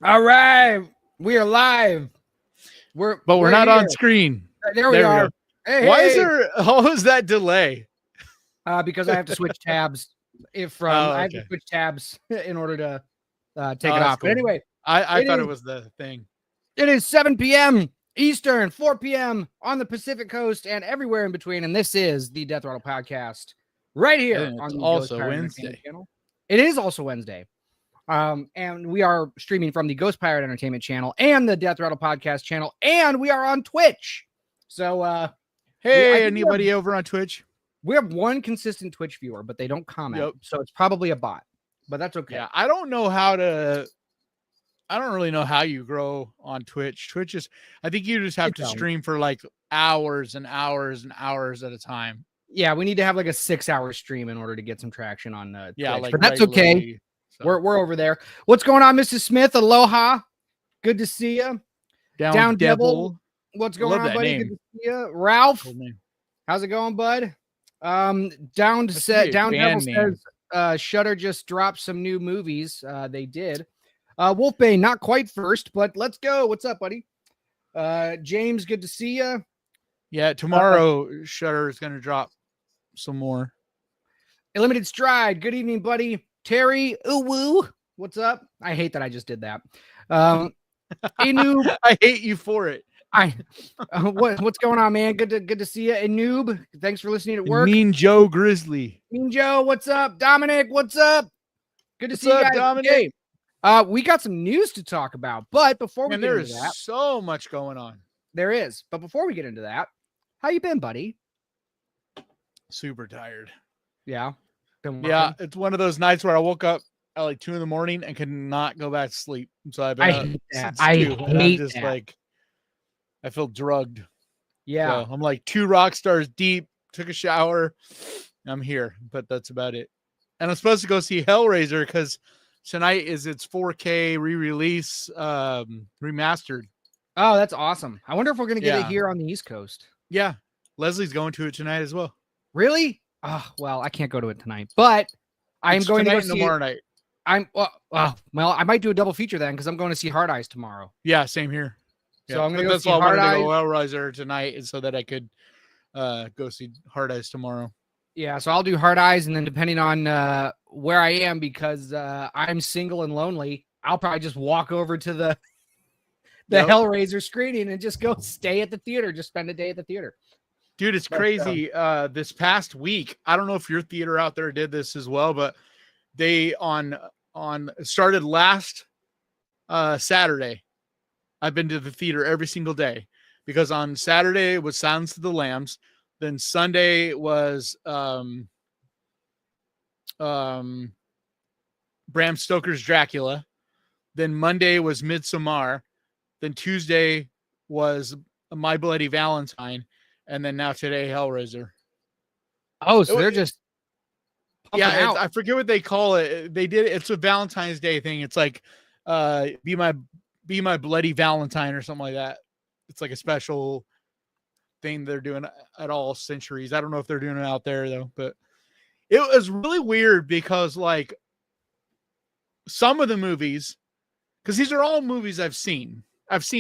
All right, we are live. We're not here. on screen. There we are. Hey, why is there always that delay? Because I have to switch tabs. I have to switch tabs in order to take it off. Cool. But anyway, I thought it was the thing. It is 7 p.m. Eastern, 4 p.m. on the Pacific Coast, and everywhere in between. And this is the Death Rattle podcast right here on the also Wednesday channel. It is also Wednesday. And we are streaming from the Ghost Pirate Entertainment channel and the Death Rattle podcast channel, and we are on Twitch. So, hey, anybody over on Twitch? We have one consistent Twitch viewer, but they don't comment. Yep. So it's probably a bot, but that's okay. Yeah, I don't really know how you grow on Twitch. Twitch is, I think you just have to stream for like hours and hours and hours at a time. Yeah, we need to have like a 6-hour stream in order to get some traction on Twitch. Like, but that's okay. So. We're over there. What's going on, Mrs. Smith? Aloha. Good to see you. Down Devil. What's going on, buddy? Good to see you. Ralph. How's it going, bud? Down Devil says Shudder just dropped some new movies. They did. Wolfbane, not quite first, but let's go. What's up, buddy? James, good to see you. Yeah, tomorrow Shudder is going to drop some more. Limited Stride. Good evening, buddy. Terry, ooh woo. What's up? I hate that I just did that. Noob. I hate you for it. What's going on, man? Good to see you. Noob, thanks for listening at work. Mean Joe Grizzly. Mean Joe, what's up? Dominic, what's up? Good to see you guys. Dominic? We got some news to talk about, but before we get into that, so much going on. There is, but before we get into that, how you been, buddy? Super tired. Yeah. Yeah, it's one of those nights where I woke up at like 2 a.m. and could not go back to sleep. So I've been I hate that. Like, I feel drugged. Yeah. So I'm like 2 rock stars deep, took a shower. I'm here, but that's about it. And I'm supposed to go see Hellraiser because tonight is its 4K re-release, remastered. Oh, that's awesome. I wonder if we're going to get it here on the East Coast. Yeah. Leslie's going to it tonight as well. Really? Oh, well, I can't go to it tonight, but I'm going to go see tomorrow night. Well, I might do a double feature then because I'm going to see Hard Eyes tomorrow. Yeah, same here. So I'm going to go see Hard Eyes. Hellraiser tonight so that I could go see Hard Eyes tomorrow. Yeah, so I'll do Hard Eyes, and then depending on where I am, because I'm single and lonely, I'll probably just walk over to the Hellraiser screening and just go stay at the theater, just spend a day at the theater. Dude, it's crazy. This past week, I don't know if your theater out there did this as well, but they started last Saturday. I've been to the theater every single day because on Saturday was Silence of the Lambs. Then Sunday was Bram Stoker's Dracula. Then Monday was Midsommar. Then Tuesday was My Bloody Valentine. And then now today, Hellraiser. Oh, so they're just out. I forget what they call it. They did it's a Valentine's Day thing. It's like be my bloody Valentine or something like that. It's like a special thing they're doing at all centuries. I don't know if they're doing it out there though, but it was really weird because like some of the movies, because these are all movies I've seen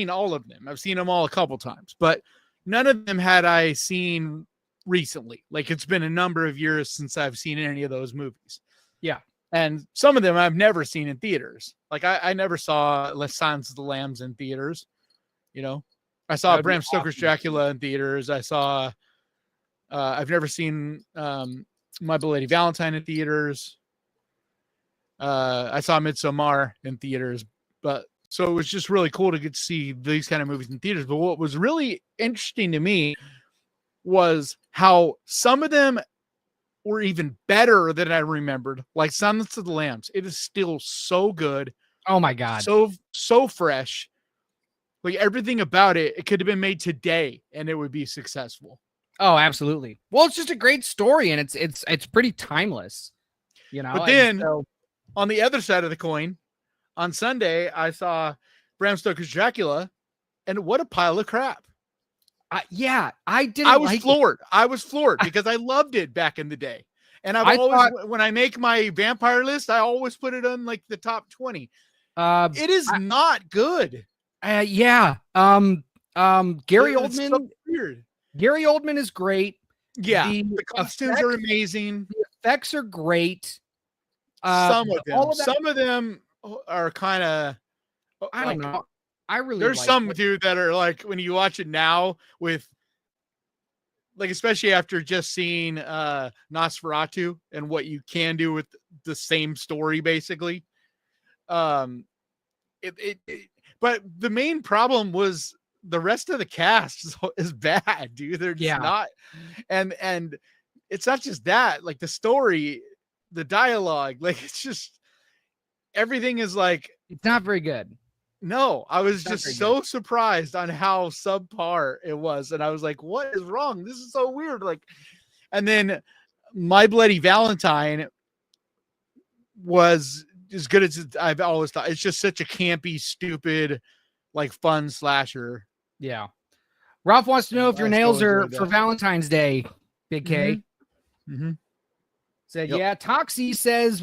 all of them. I've seen them all a couple times, but none of them had I seen recently. Like it's been a number of years since I've seen any of those movies. Yeah. And some of them I've never seen in theaters. Like I never saw Silence of the Lambs in theaters. You know, I saw Bram Stoker's Dracula in theaters. I saw, I've never seen My Bloody Valentine in theaters. I saw Midsommar in theaters, but so it was just really cool to get to see these kind of movies in theaters. But what was really interesting to me was how some of them were even better than I remembered. Like Silence of the Lambs. It is still so good. Oh my God. So fresh. Like everything about it, it could have been made today and it would be successful. Oh, absolutely. Well, it's just a great story and it's pretty timeless. You know, but then on the other side of the coin, on Sunday, I saw Bram Stoker's Dracula, and what a pile of crap. I was floored because I loved it back in the day. And when I make my vampire list, I always put it on like the top 20. It is not good. Yeah. Gary Oldman. So weird. Gary Oldman is great. Yeah. The costumes are amazing. The effects are great. Some of them are kind of. I don't know. There's some dude that are like when you watch it now with. Like, especially after just seeing Nosferatu and what you can do with the same story, basically. But the main problem was the rest of the cast is bad, dude. They're just not. And it's not just that, like the story, the dialogue, like it's just everything is like it's not very good. No, I was just so surprised on how subpar it was. And I was like, what is wrong? This is so weird. Like, and then My Bloody Valentine was as good as I've always thought. It's just such a campy, stupid, like fun slasher. Yeah. Ralph wants to know if your nails are for Valentine's Day, Big K. Mm-hmm. Said, yeah. Toxie says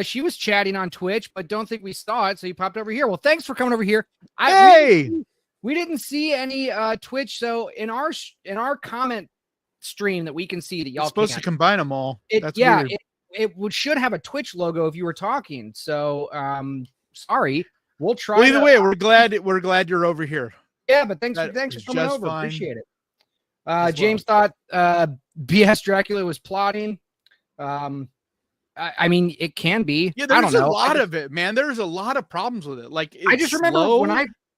she was chatting on Twitch, but don't think we saw it, so you popped over here. Well, thanks for coming over here. We didn't see any Twitch, so in our comment stream that we can see that y'all supposed to combine them all. That's weird. It should have a Twitch logo if you were talking. So sorry. We'll try. Well, either way, we're glad you're over here. Yeah, but thanks for coming over. Fine. Appreciate it. James thought BS Dracula was plotting. I mean, it can be. Yeah, there's a lot of it, man. There's a lot of problems with it. Like, I just remember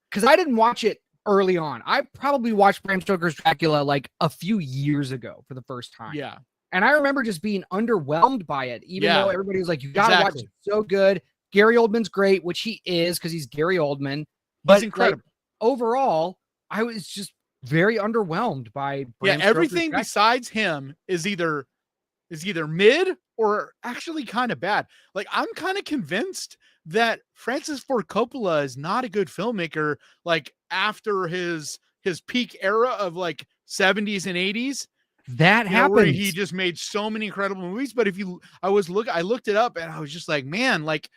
because I didn't watch it early on. I probably watched Bram Stoker's Dracula like a few years ago for the first time. Yeah. And I remember just being underwhelmed by it, even though everybody was like, you got to watch it. It's so good. Gary Oldman's great, which he is because he's Gary Oldman. But he's incredible. Like, overall, I was just very underwhelmed by Bram Stoker's everything Dracula. Besides him is either mid or actually kind of bad. Like, I'm kind of convinced that Francis Ford Coppola is not a good filmmaker. Like, after his peak era of like 70s and 80s, that happened. Where he just made so many incredible movies. But I looked it up and I was just like, man, like,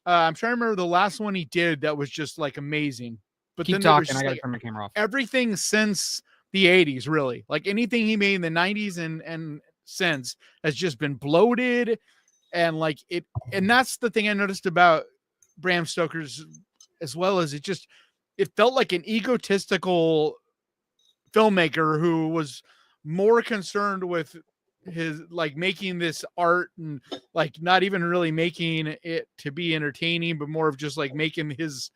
I'm trying to remember the last one he did that was just like amazing. But keep then talking. I got to turn my camera off. Everything since the 80s, really, like anything he made in the 90s and since has just been bloated, and like it. And that's the thing I noticed about Bram Stoker's, as well as it felt like an egotistical filmmaker who was more concerned with his like making this art and like not even really making it to be entertaining, but more of just like making his,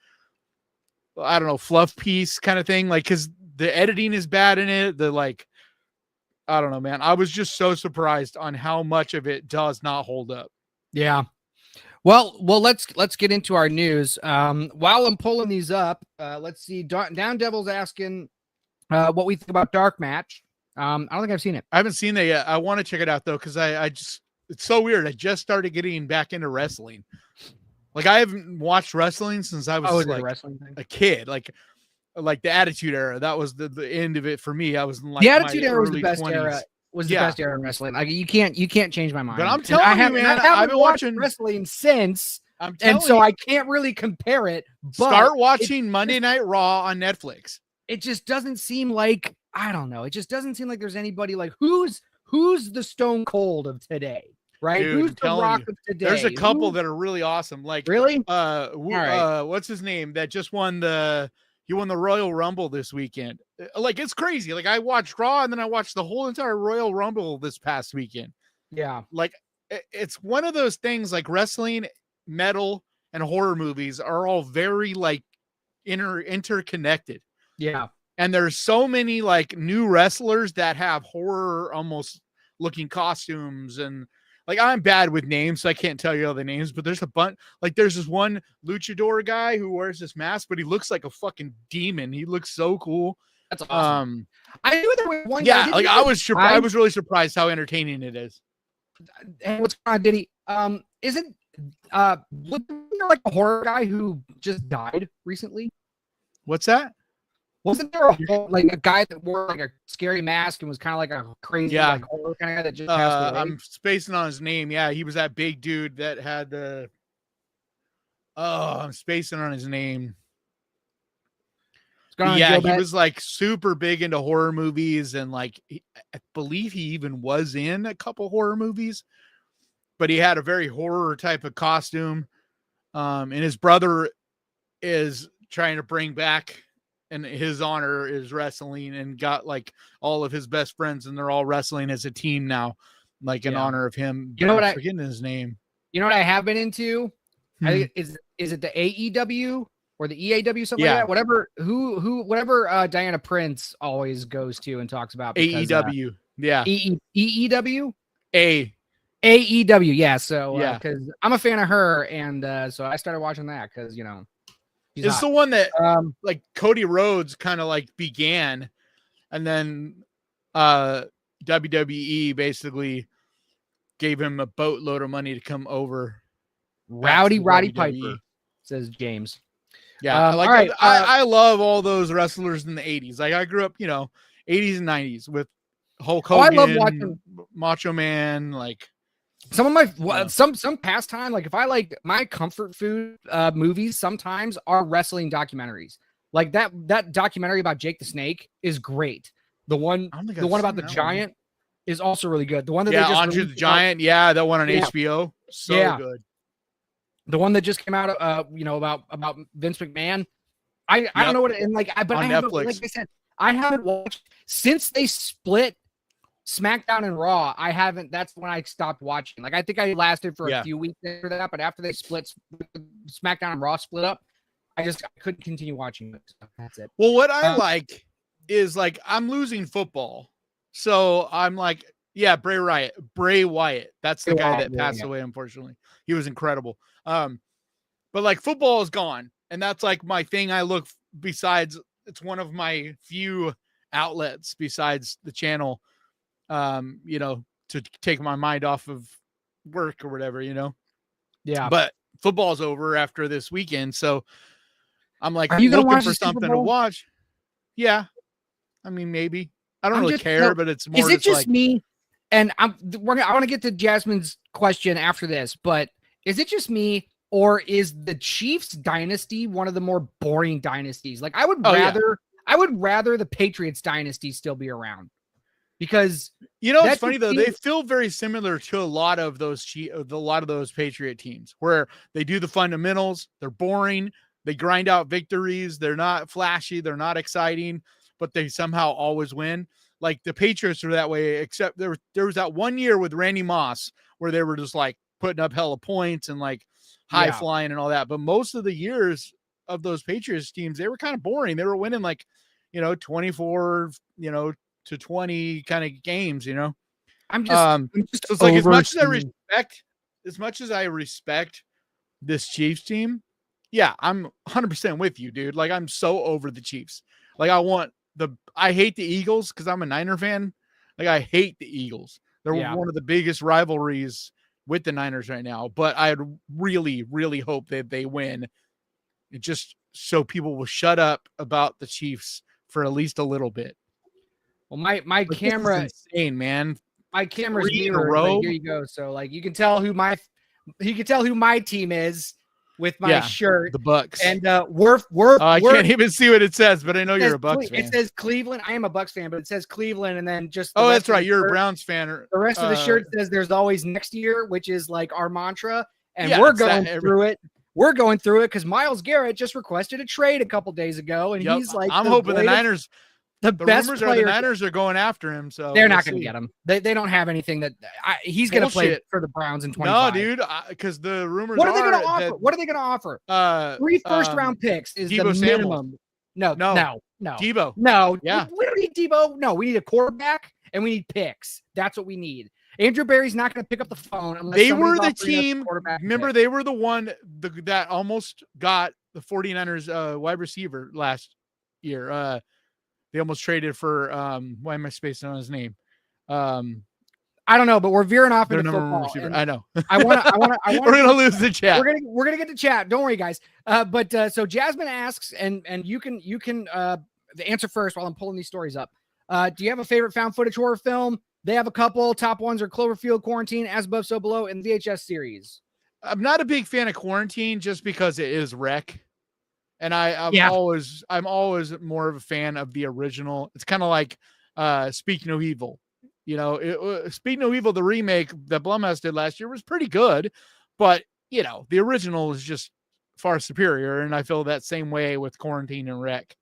I don't know, fluff piece kind of thing. Like, cause the editing is bad in it. The like, I don't know, man. I was just so surprised on how much of it does not hold up. Yeah. Well, let's get into our news. While I'm pulling these up, let's see. Down Devil's asking what we think about Dark Match. I don't think I've seen it. I haven't seen that yet. I want to check it out though, because it's so weird. I just started getting back into wrestling. Like, I haven't watched wrestling since I was like a kid. Like the Attitude Era. That was the end of it for me. I was in like the Attitude Era was the best 20s. era. Was the best era in wrestling. Like, you can't change my mind. But I'm telling you, man, I've been watching wrestling since, and so I can't really compare it. But start watching Monday Night Raw on Netflix. It just doesn't seem like, I don't know. It just doesn't seem like there's anybody like who's the Stone Cold of today, right? Dude, who's the Rock of today? There's a couple that are really awesome. Like, really? What's his name that just won the Royal Rumble this weekend? Like, it's crazy. Like, I watched Raw and then I watched the whole entire Royal Rumble this past weekend. Yeah. Like, it's one of those things, like wrestling, metal, and horror movies are all very like interconnected. Yeah. And there's so many like new wrestlers that have horror almost looking costumes, and like, I'm bad with names, so I can't tell you all the names, but there's a bunch. Like, there's this one luchador guy who wears this mask, but he looks like a fucking demon. He looks so cool. That's awesome. I knew there was one. Yeah, like I was really surprised how entertaining it is. And what's going on, Diddy? Isn't wasn't there like a horror guy who just died recently? What's that? Wasn't there a guy that wore like a scary mask and was kind of like a crazy like horror kind of guy that just passed away? I'm spacing on his name. Yeah, he was that big dude that had the. Oh, I'm spacing on his name. Yeah, he was like super big into horror movies, and like I believe he even was in a couple horror movies, but he had a very horror type of costume. And his brother is trying to bring back, and his honor is wrestling, and got like all of his best friends, and they're all wrestling as a team now, like in honor of him. You know what? I'm forgetting his name. You know what I have been into? I think is it the AEW or the EAW, something like that? Whatever whatever Diana Prince always goes to and talks about. Because, AEW. EEW? AEW, yeah. So because I'm a fan of her, and so I started watching that because it's the one that like Cody Rhodes kind of like began, and then WWE basically gave him a boatload of money to come over. Roddy Piper, says James. Yeah, I love all those wrestlers in the 80s. Like I grew up, 80s and 90s with Hulk Hogan, I love watching Macho Man, like some of my some pastime. Like if I like my comfort food movies, sometimes are wrestling documentaries. Like that documentary about Jake the Snake is great. The one about the Giant is also really good. The one that they just Andre the Giant, that one on HBO, so good. The one that just came out, about Vince McMahon. I don't know what it, and like I haven't, Netflix. Like I said, I haven't watched since they split SmackDown and Raw. I haven't. That's when I stopped watching. Like I think I lasted for a few weeks after that, but after they split, SmackDown and Raw split up, I couldn't continue watching it. So that's it. Well, what I like is like I'm losing football, so I'm like, Bray Wyatt. That's the guy that passed away. Unfortunately, he was incredible. But like football is gone, and that's like my thing. I look besides. It's one of my few outlets besides the channel. To take my mind off of work or whatever, Yeah. But football's over after this weekend, so I'm like looking for something to watch. Yeah, I mean maybe. I don't really care, but it's more. Is it just me? And I want to get to Jasmine's question after this, but is it just me, or is the Chiefs dynasty one of the more boring dynasties? Like I would rather the Patriots dynasty still be around. Because it's funny though, they feel very similar to a lot of those Patriot teams where they do the fundamentals, they're boring, they grind out victories, they're not flashy, they're not exciting, but they somehow always win. Like the Patriots are that way, except there was that one year with Randy Moss where they were just like putting up hella points and like high flying and all that. But most of the years of those Patriots teams, they were kind of boring. They were winning like, 24, to 20 kind of games, I'm just so it's like as much as I respect this Chiefs team, I'm 100% with you, dude. Like I'm so over the Chiefs. Like I hate the Eagles because I'm a Niner fan. Like I hate the Eagles. They're one of the biggest rivalries with the Niners right now, but I really, really hope that they win. It just so people will shut up about the Chiefs for at least a little bit. Well, my camera is insane, man. My camera's mirrored. Like, here you go. So like you can tell who my team is with my shirt. The Bucks. And I can't even see what it says, but I know you're a Bucks fan. It says Cleveland. I am a Bucks fan, but it says Cleveland, and then just that's right. You're a Browns fan. The rest of the shirt says there's always next year, which is like our mantra, and we're going through it. We're going through it because Myles Garrett just requested a trade a couple days ago, and he's like, I'm hoping the Niners. The best rumors are the Niners are going after him, so they're not going to get him. They don't have anything that he's going to play for the Browns in 25. No, dude, because the rumors. What are they going to offer? What are they going to offer? 3 first-round picks is Debo the minimum. No. Debo. No. Yeah. We don't need Debo. No, we need a quarterback and we need picks. That's what we need. Andrew Berry's not going to pick up the phone unless they were the team. Remember, they were the one that almost got the 49ers wide receiver last year. They almost traded for why am I spacing on his name? I don't know, but we're veering off into football. I know. I want to. We're gonna lose the chat. We're gonna get the chat. Don't worry, guys. So Jasmine asks, and you can the answer first while I'm pulling these stories up. Do you have a favorite found footage horror film? They have a couple. Top ones are Cloverfield, Quarantine, As Above, So Below, and the VHS series. I'm not a big fan of Quarantine just because it is Wreck. And I'm always more of a fan of the original. It's kind of like Speak No Evil. You know, Speak No Evil, the remake that Blumhouse did last year was pretty good, but you know, the original is just far superior. And I feel that same way with Quarantine and Wreck.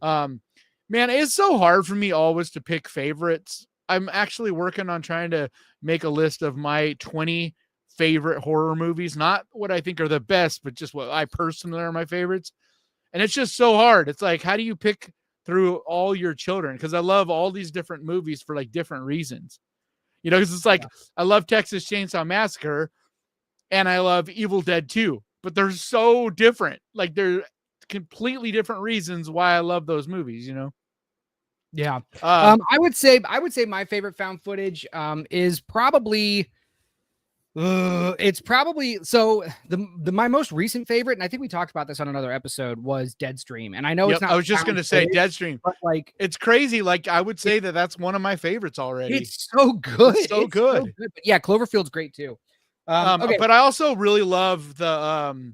Man, it's so hard for me always to pick favorites. I'm actually working on trying to make a list of my 20 favorite horror movies, not what I think are the best, but just what I personally are my favorites. And it's just so hard. It's like, how do you pick through all your children? Because I love all these different movies for like different reasons. You know, because it's like, I love Texas Chainsaw Massacre and I love Evil Dead 2, but they're so different. Like they're completely different reasons why I love those movies, you know? Yeah. I would say my favorite found footage is probably it's probably so my most recent favorite, and I think we talked about this on another episode, was Deadstream. And I know it's not. I was just gonna say Deadstream, but like it's crazy. Like I would say that's one of my favorites already. It's so good. It's so good. But yeah, Cloverfield's great too. Okay. But I also really love the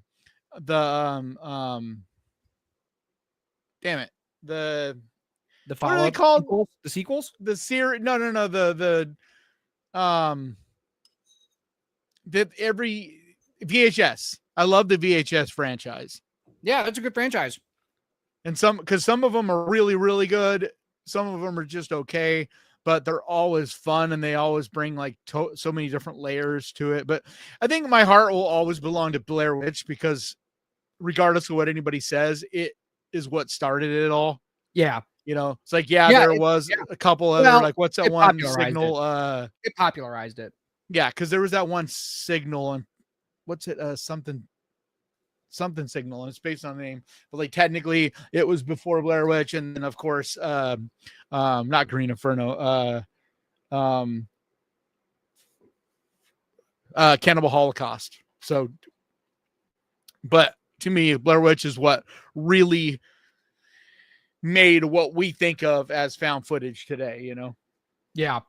damn it, the follow-up, what are they called? The sequels? The series? No, every VHS. I love the VHS franchise. Yeah, that's a good franchise. And because some of them are really, really good. Some of them are just okay, but they're always fun and they always bring like so many different layers to it. But I think my heart will always belong to Blair Witch because regardless of what anybody says, it is what started it all. Yeah. You know, it's like, there was a couple other, like, what's that one Signal? It popularized it. Yeah, because there was that one Signal and what's it? Something Signal, and it's based on the name. But like technically, it was before Blair Witch, and then of course, not Green Inferno, Cannibal Holocaust. So, but to me, Blair Witch is what really made what we think of as found footage today. You know? Yeah.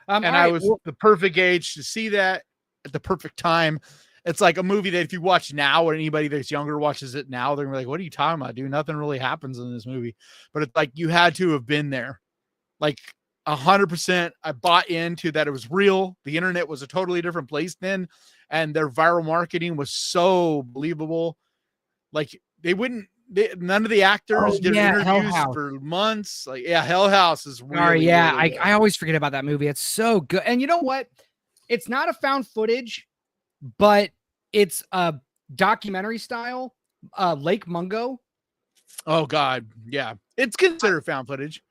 And I was the perfect age to see that at the perfect time. It's like a movie that if you watch now or anybody that's younger watches it now, they're gonna be like, what are you talking about, dude? Nothing really happens in this movie. But it's like you had to have been there. Like 100%. I bought into that it was real. The internet was a totally different place then. And their viral marketing was so believable. Like none of the actors did interviews for months. Like, Hell House is really, really I always forget about that movie. It's so good. And you know what? It's not a found footage, but it's a documentary style. Lake Mungo. Oh God. Yeah. It's considered found footage.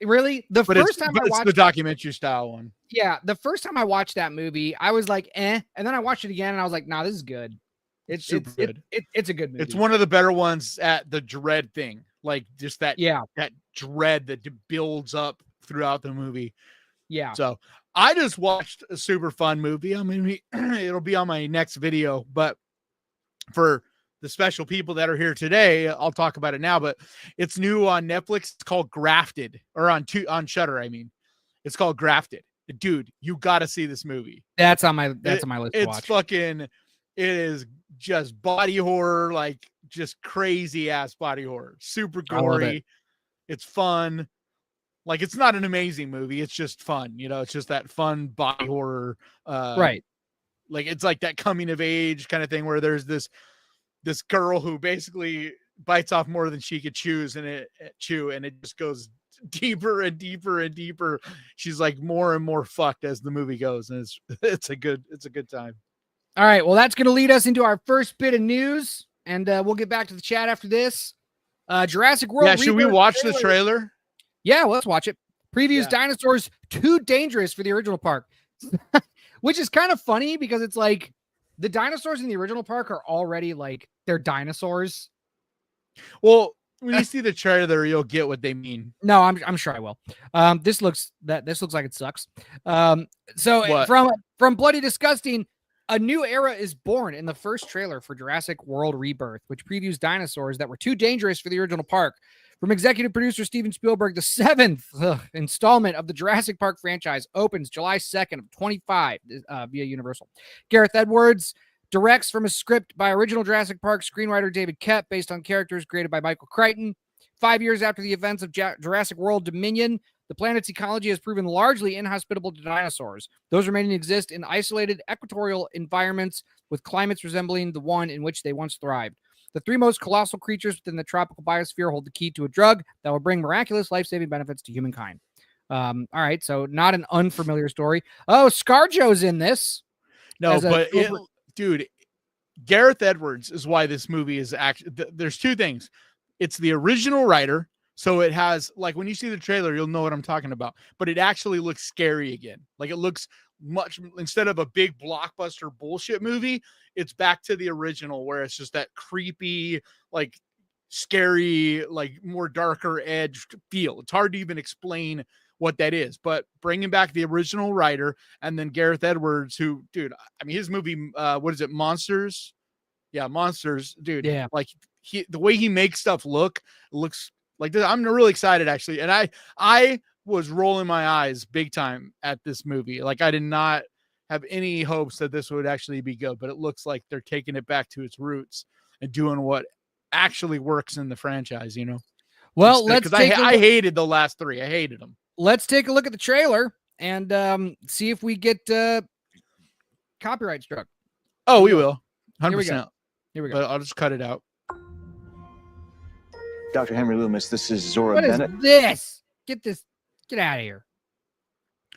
Really? The first time I watched the documentary style one. Yeah. The first time I watched that movie, I was like, eh. And then I watched it again and I was like, nah, this is good. It's super good. It's a good movie. It's one of the better ones at the dread thing. Like just that dread that builds up throughout the movie. Yeah. So I just watched a super fun movie. I mean, it'll be on my next video, but for the special people that are here today, I'll talk about it now, but it's new on Netflix. It's called Grafted, or on Shudder. I mean, it's called Grafted. Dude, you got to see this movie. That's on my list to watch. It is just body horror, like just crazy ass body horror. Super gory. It's fun. Like it's not an amazing movie. It's just fun. You know, it's just that fun body horror. Right. Like it's like that coming of age kind of thing where there's this girl who basically bites off more than she could chew, and it just goes deeper and deeper and deeper. She's like more and more fucked as the movie goes. And it's a good time. All right. Well, that's going to lead us into our first bit of news, and we'll get back to the chat after this. Jurassic World. Yeah. Should we watch the trailer? Yeah, let's watch it. Previews dinosaurs too dangerous for the original park, which is kind of funny because it's like the dinosaurs in the original park are already like they're dinosaurs. Well, when you see the trailer, you'll get what they mean. No, I'm sure I will. This looks like it sucks. So from Bloody Disgusting, a new era is born in the first trailer for Jurassic World Rebirth, which previews dinosaurs that were too dangerous for the original park. From executive producer Steven Spielberg, the 7th installment of the Jurassic Park franchise opens July 2nd of 25 via Universal. Gareth Edwards directs from a script by original Jurassic Park screenwriter David Koepp, based on characters created by Michael Crichton. 5 years after the events of Jurassic World Dominion, the planet's ecology has proven largely inhospitable to dinosaurs. Those remaining exist in isolated equatorial environments with climates resembling the one in which they once thrived. The 3 most colossal creatures within the tropical biosphere hold the key to a drug that will bring miraculous life-saving benefits to humankind. All right, so not an unfamiliar story. Oh, ScarJo's in this. No, but dude, Gareth Edwards is why this movie is actually. There's 2 things. It's the original writer, so it has, like, when you see the trailer, you'll know what I'm talking about. But it actually looks scary again. Like, it looks much, instead of a big blockbuster bullshit movie, it's back to the original where it's just that creepy, like, scary, like, more darker edged feel. It's hard to even explain what that is, but bringing back the original writer and then Gareth Edwards, who, dude, I mean, his movie, what is it, Monsters? Yeah, Monsters, dude. Yeah, like the way he makes stuff looks like this. I'm really excited, actually, and I was rolling my eyes big time at this movie. Like, I did not have any hopes that this would actually be good, but it looks like they're taking it back to its roots and doing what actually works in the franchise, you know. Well, I hated the last 3. I hated them. Let's take a look at the trailer and see if we get copyright struck. Oh, we will. 100%. Here we go. But I'll just cut it out. Dr. Henry Loomis, this is Zora What Bennett. is this? Get out of here.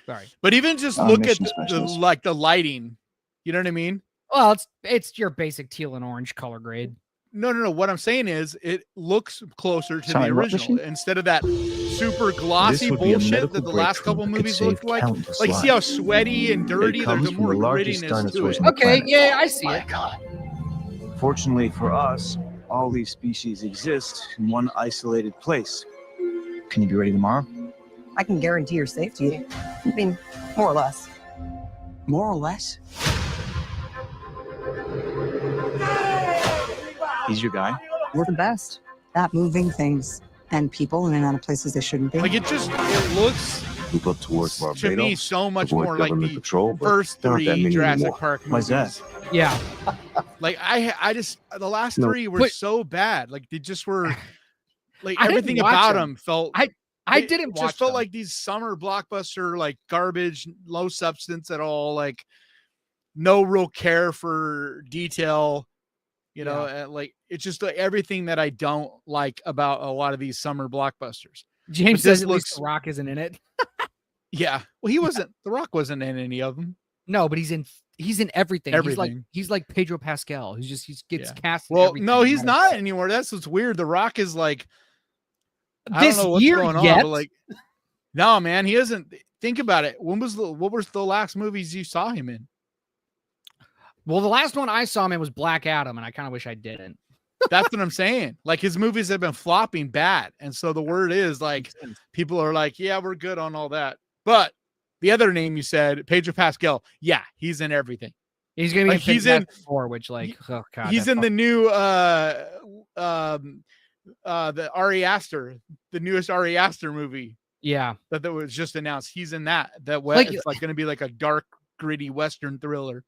Sorry. But even just look at the lighting. You know what I mean? Well, it's your basic teal and orange color grade. No. What I'm saying is it looks closer to the original instead of that super glossy bullshit that the last couple movies looked like. Like, see how sweaty and dirty? There's more grittiness to it. Okay, yeah, I see it. God. Fortunately for us, all these species exist in one isolated place. Can you be ready tomorrow? I can guarantee your safety. I mean, more or less. More or less? He's your guy? We're the best at moving things and people in and out of places they shouldn't be. Like, it looks Move up towards Barbados, to me so much more like the patrol, first 3 Jurassic Park movies. Why's that? Yeah. Like, I just, the last 3 were so bad. Like, they just were, like, everything about them felt. I didn't watch just felt like these summer blockbuster, like, garbage, low substance at all, like, no real care for detail, you know, and, like, it's just like everything that I don't like about a lot of these summer blockbusters. James says at least The Rock isn't in it. Yeah. Well, he wasn't, The Rock wasn't in any of them. No, but he's in everything. Everything. He's like Pedro Pascal. He gets cast. Well, no, he's not anymore. That's what's weird. The Rock is like, I this don't know what's year going yet? on, but like, no, man, he isn't. Think about it. What was the last movies you saw him in? Well, the last one I saw him in was Black Adam, and I kind of wish I didn't. That's what I'm saying. Like, his movies have been flopping bad. And so the word is, like, people are like, yeah, we're good on all that. But the other name you said, Pedro Pascal, yeah, he's in everything. He's gonna be like, he's in 4, which, like, oh god, he's in the new the Ari Aster, the newest Ari Aster movie. Yeah, that was just announced. He's in that. Like, it's like going to be like a dark, gritty Western thriller.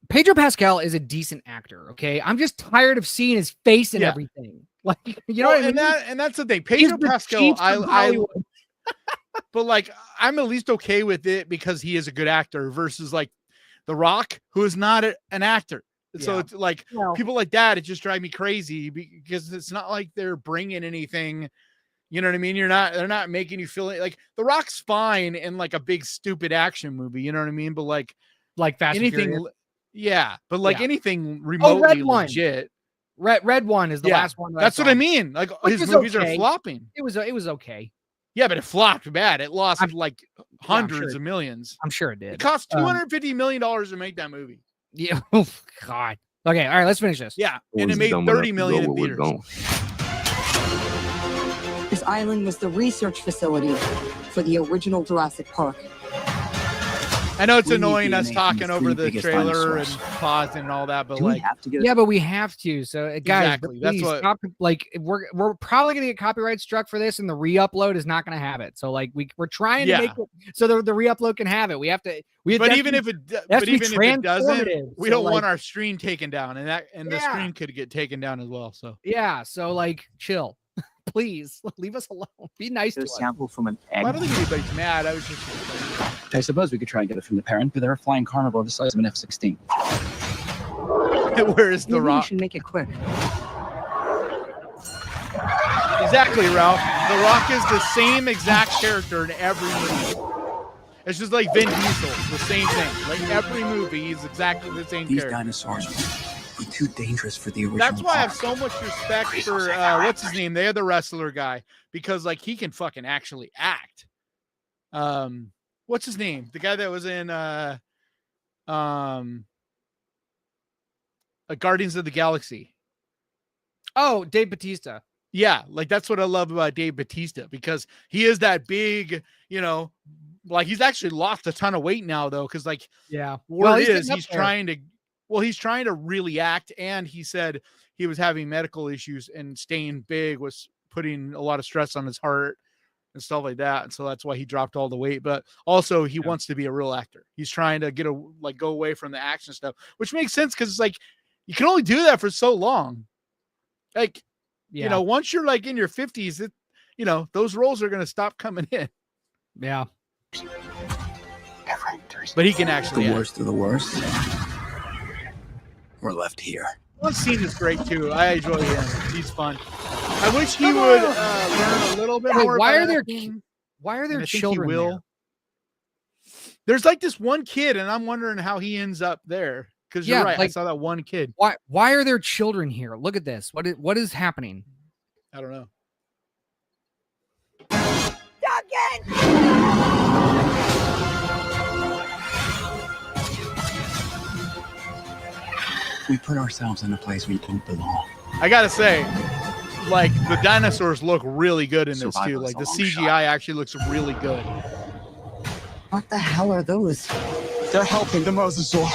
Pedro Pascal is a decent actor. Okay, I'm just tired of seeing his face and everything. Like, you know, what I mean? And that's the thing. Pedro Pascal, I but like, I'm at least okay with it because he is a good actor versus like The Rock, who is not an actor. So it's like people like that, it just drives me crazy because it's not like they're bringing anything. You know what I mean? They're not making you feel like The Rock's fine in like a big stupid action movie. You know what I mean? But like Fast anything, but like anything remotely legit. Red One is the last one. That's what I mean. Like, his movies are flopping. It was okay. Yeah, but it flopped bad. It lost like hundreds of millions. I'm sure it did. It cost $250 million to make that movie. Yeah. Oh God. Okay. All right. Let's finish this. Yeah, and it made $30 million in theaters. This island was the research facility for the original Jurassic Park. I know it's annoying us talking over the trailer and pausing and all that, but like, but we have to. So guys, exactly. Please, that's what. We're probably gonna get copyright struck for this, and the re-upload is not gonna have it. So like we're trying to make it so the re-upload can have it. We have to. But even if it doesn't, we don't want our stream taken down, and the stream could get taken down as well. So yeah, so like chill. Please leave us alone. Be nice to us. Sample from an egg. I don't think anybody's mad. I was just. I suppose we could try and get it from the parent, but they're a flying carnivore the size of an F-16. Where is the Rock? You should make it quick. Exactly, Ralph. The Rock is the same exact character in every movie. It's just like Vin Diesel, the same thing. Like every movie, he's exactly the same character. These dinosaurs were too dangerous for the original. That's why I have so much respect for what's his name? They're the wrestler guy, because like he can fucking actually act. What's his name? The guy that was in Guardians of the Galaxy. Oh, Dave Bautista. Yeah, like that's what I love about Dave Bautista, because he is that big, like he's actually lost a ton of weight now though, because like he's trying to really act, and he said he was having medical issues, and staying big was putting a lot of stress on his heart and stuff like that, and so that's why he dropped all the weight. But also he wants to be a real actor. He's trying to go away from the action stuff, which makes sense because it's like you can only do that for so long. Like, once you're like in your 50s, those roles are going to stop coming in. Yeah. But he can actually the worst of the worst. We're left here. One scene is great too. I enjoy him. He's fun. I wish he would learn a little bit more. Why are there children there? There's like this one kid, and I'm wondering how he ends up there. Because you're right, I saw that one kid. Why are there children here? Look at this. What is happening? I don't know. We put ourselves in a place we don't belong. I gotta say, like the dinosaurs look really good in this too. Like the CGI actually looks really good. What the hell are those? They're helping the mosasaur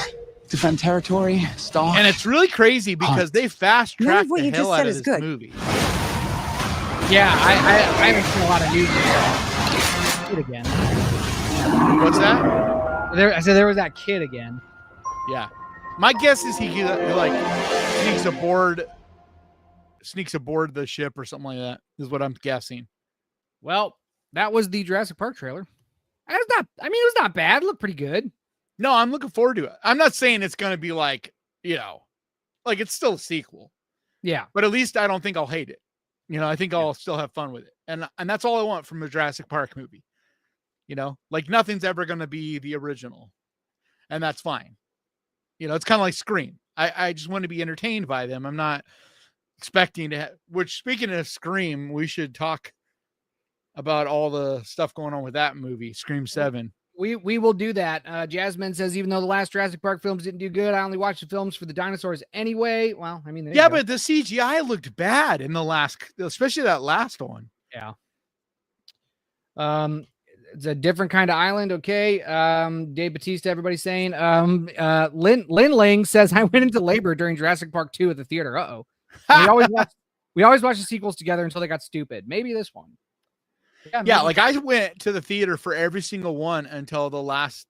defend territory, stalk. And it's really crazy because they fast track the hell out of this movie. Yeah, I haven't seen a lot of news about it again. What's that? I said there was that kid again. Yeah. My guess is he like sneaks aboard the ship or something like that, is what I'm guessing. Well, that was the Jurassic Park trailer. It was not bad. It looked pretty good. No, I'm looking forward to it. I'm not saying it's going to be like, like it's still a sequel. Yeah. But at least I don't think I'll hate it. I think I'll still have fun with it. And that's all I want from a Jurassic Park movie. Like nothing's ever going to be the original. And that's fine. It's kind of like Scream. I just want to be entertained by them. I'm not expecting to which, speaking of Scream, we should talk about all the stuff going on with that movie, Scream 7. We will do that. Jasmine says, even though the last Jurassic Park films didn't do good, I only watched the films for the dinosaurs anyway. Well, I mean, but the CGI looked bad in the last, especially that last one. Yeah. It's a different kind of island. Okay. Dave Bautista, everybody's saying. Lin Ling says, I went into labor during Jurassic Park 2 at the theater. Uh-oh. We always watch the sequels together until they got stupid. Maybe this one. Yeah, like I went to the theater for every single one until the last.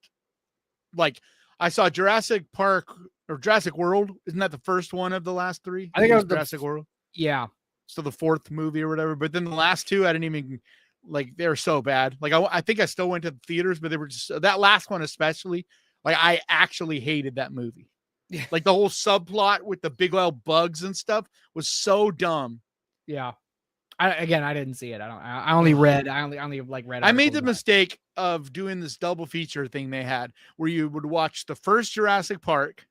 Like I saw Jurassic Park or Jurassic World. Isn't that the first one of the last three? I think it was Jurassic World. Yeah. So the fourth movie or whatever. But then the last two, I didn't even like. They were so bad. Like I think I still went to the theaters, but they were just that last one especially. Like I actually hated that movie. Yeah. Like the whole subplot with the big old bugs and stuff was so dumb. Yeah. I didn't see it. I only read. I made the mistake of doing this double feature thing they had where you would watch the first Jurassic Park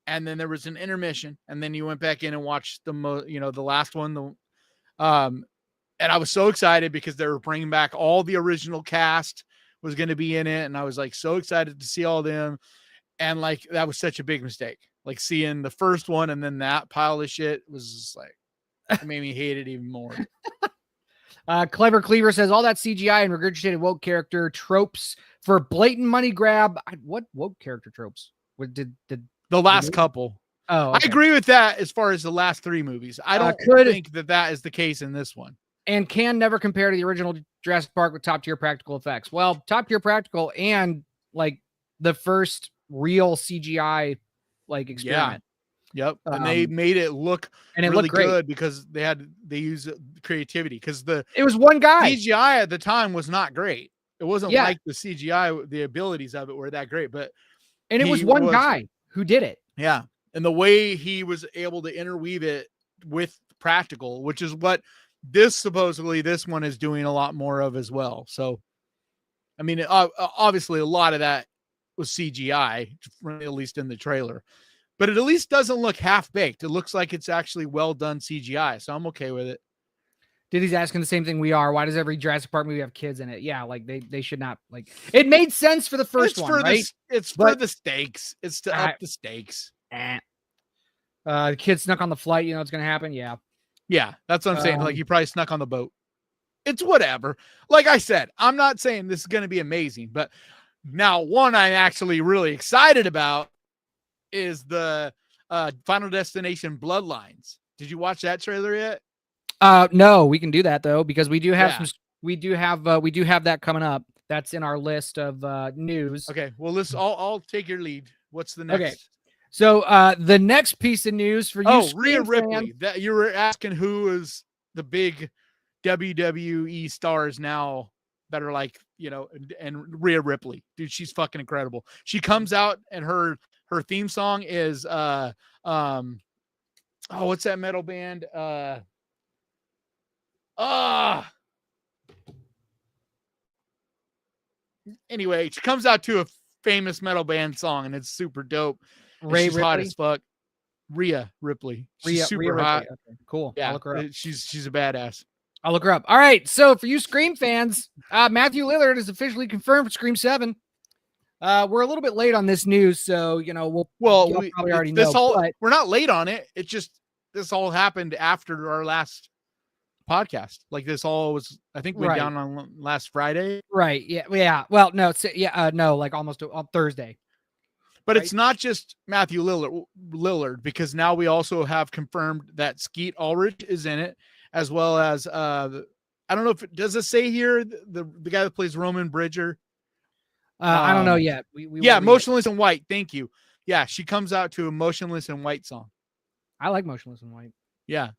and then there was an intermission and then you went back in and watched the last one. And I was so excited because they were bringing back all the original cast was going to be in it. And I was like, so excited to see all them. And like, that was such a big mistake. Like seeing the first one and then that pile of shit was just like, it made me hate it even more. Clever Cleaver says all that CGI and regurgitated woke character tropes for blatant money grab. What woke character tropes? What did the last couple? Oh, okay. I agree with that as far as the last 3 movies. I don't think that is the case in this one. And can never compare to the original Jurassic Park with top tier practical effects. Well, top tier practical and like the first real CGI like experiment. Yeah. Yep. And they made it look and it really looked great. good because they used creativity because it was one guy. CGI at the time was not great. It wasn't like the CGI, the abilities of it were that great, but it was one guy who did it. Yeah. And the way he was able to interweave it with practical, which is what this one is doing a lot more of as well. So, I mean, obviously a lot of that was CGI, at least in the trailer, but it at least doesn't look half baked. It looks like it's actually well done CGI. So I'm okay with it. Diddy's asking the same thing we are. Why does every Jurassic Park movie have kids in it? Yeah, like they should not. Like it made sense for the first one, right? It's for the stakes. It's to up the stakes. The kid snuck on the flight. You know what's going to happen? Yeah. Yeah, that's what I'm saying. Like, he probably snuck on the boat. It's whatever. Like I said, I'm not saying this is going to be amazing, but now one I'm actually really excited about is the Final Destination Bloodlines. Did you watch that trailer yet? No, we can do that though, because we do have we do have that coming up. That's in our list of news. Okay. Well, I'll take your lead. What's the next? Okay. So the next piece of news for you, Rhea Ripley. That you were asking who is the big WWE stars now that are like, you know, and Rhea Ripley, dude, she's fucking incredible. She comes out and her theme song is what's that metal band? Anyway, she comes out to a famous metal band song and it's super dope. She's hot as fuck. Rhea Ripley. She's super hot. Okay, cool. Yeah, I'll look her up. She's a badass. I'll look her up. All right. So for you Scream fans, Matthew Lillard is officially confirmed for Scream 7. We're a little bit late on this news, so you know we probably already know. We're not late on it. It's just this all happened after our last podcast. Like this all was, I think, went down on last Friday. Right. Yeah. Yeah. Well, no. No. Like almost on Thursday. But it's not just Matthew Lillard, because now we also have confirmed that Skeet Ulrich is in it, as well as I don't know if it does it say here the guy that plays Roman Bridger. I don't know yet. Motionless in White. Thank you. Yeah, she comes out to a Motionless in White song. I like Motionless in White. Yeah.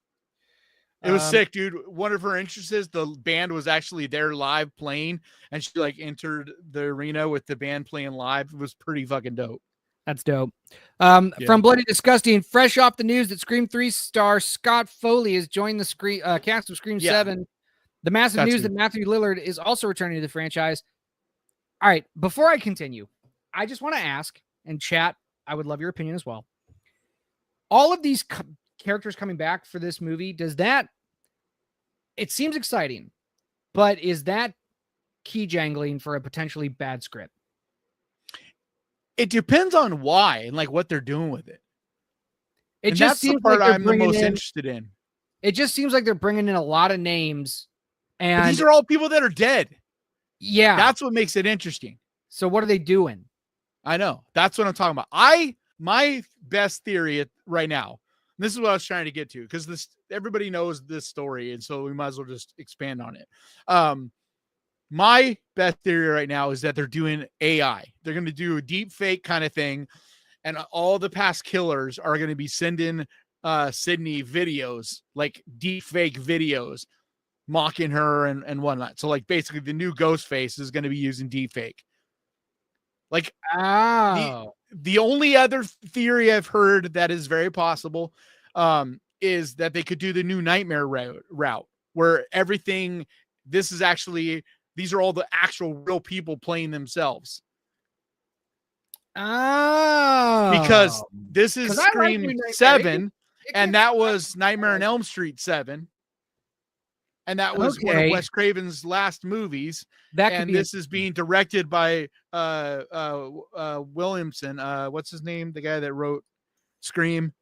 It was sick, dude. One of her entrances, the band was actually there live playing, and she like entered the arena with the band playing live. It was pretty fucking dope. That's dope. From Bloody Disgusting, fresh off the news that Scream 3 star Scott Foley has joined the cast of Scream 7. The massive news that Matthew Lillard is also returning to the franchise. All right, before I continue, I just want to ask, and chat, I would love your opinion as well. All of these characters coming back for this movie, it seems exciting, but is that key jangling for a potentially bad script? It depends on why and like what they're doing with it. That's the part I'm the most interested in. It just seems like they're bringing in a lot of names, and but these are all people that are dead. Yeah, that's what makes it interesting. So what are they doing? I know. That's what I'm talking about. My best theory right now, this is what I was trying to get to, because everybody knows this story, and so we might as well just expand on it. My best theory right now is that they're doing AI. They're going to do a deep fake kind of thing, and all the past killers are going to be sending Sydney videos, like deep fake videos, mocking her and whatnot. So like basically the new Ghostface is going to be using deep fake. Like the only other theory I've heard that is very possible is that they could do the new Nightmare route where these are all the actual real people playing themselves. Because this is Scream 7 and that was Nightmare on Elm Street 7. And that was one of Wes Craven's last movies. This is being directed by Williamson. What's his name? The guy that wrote Scream.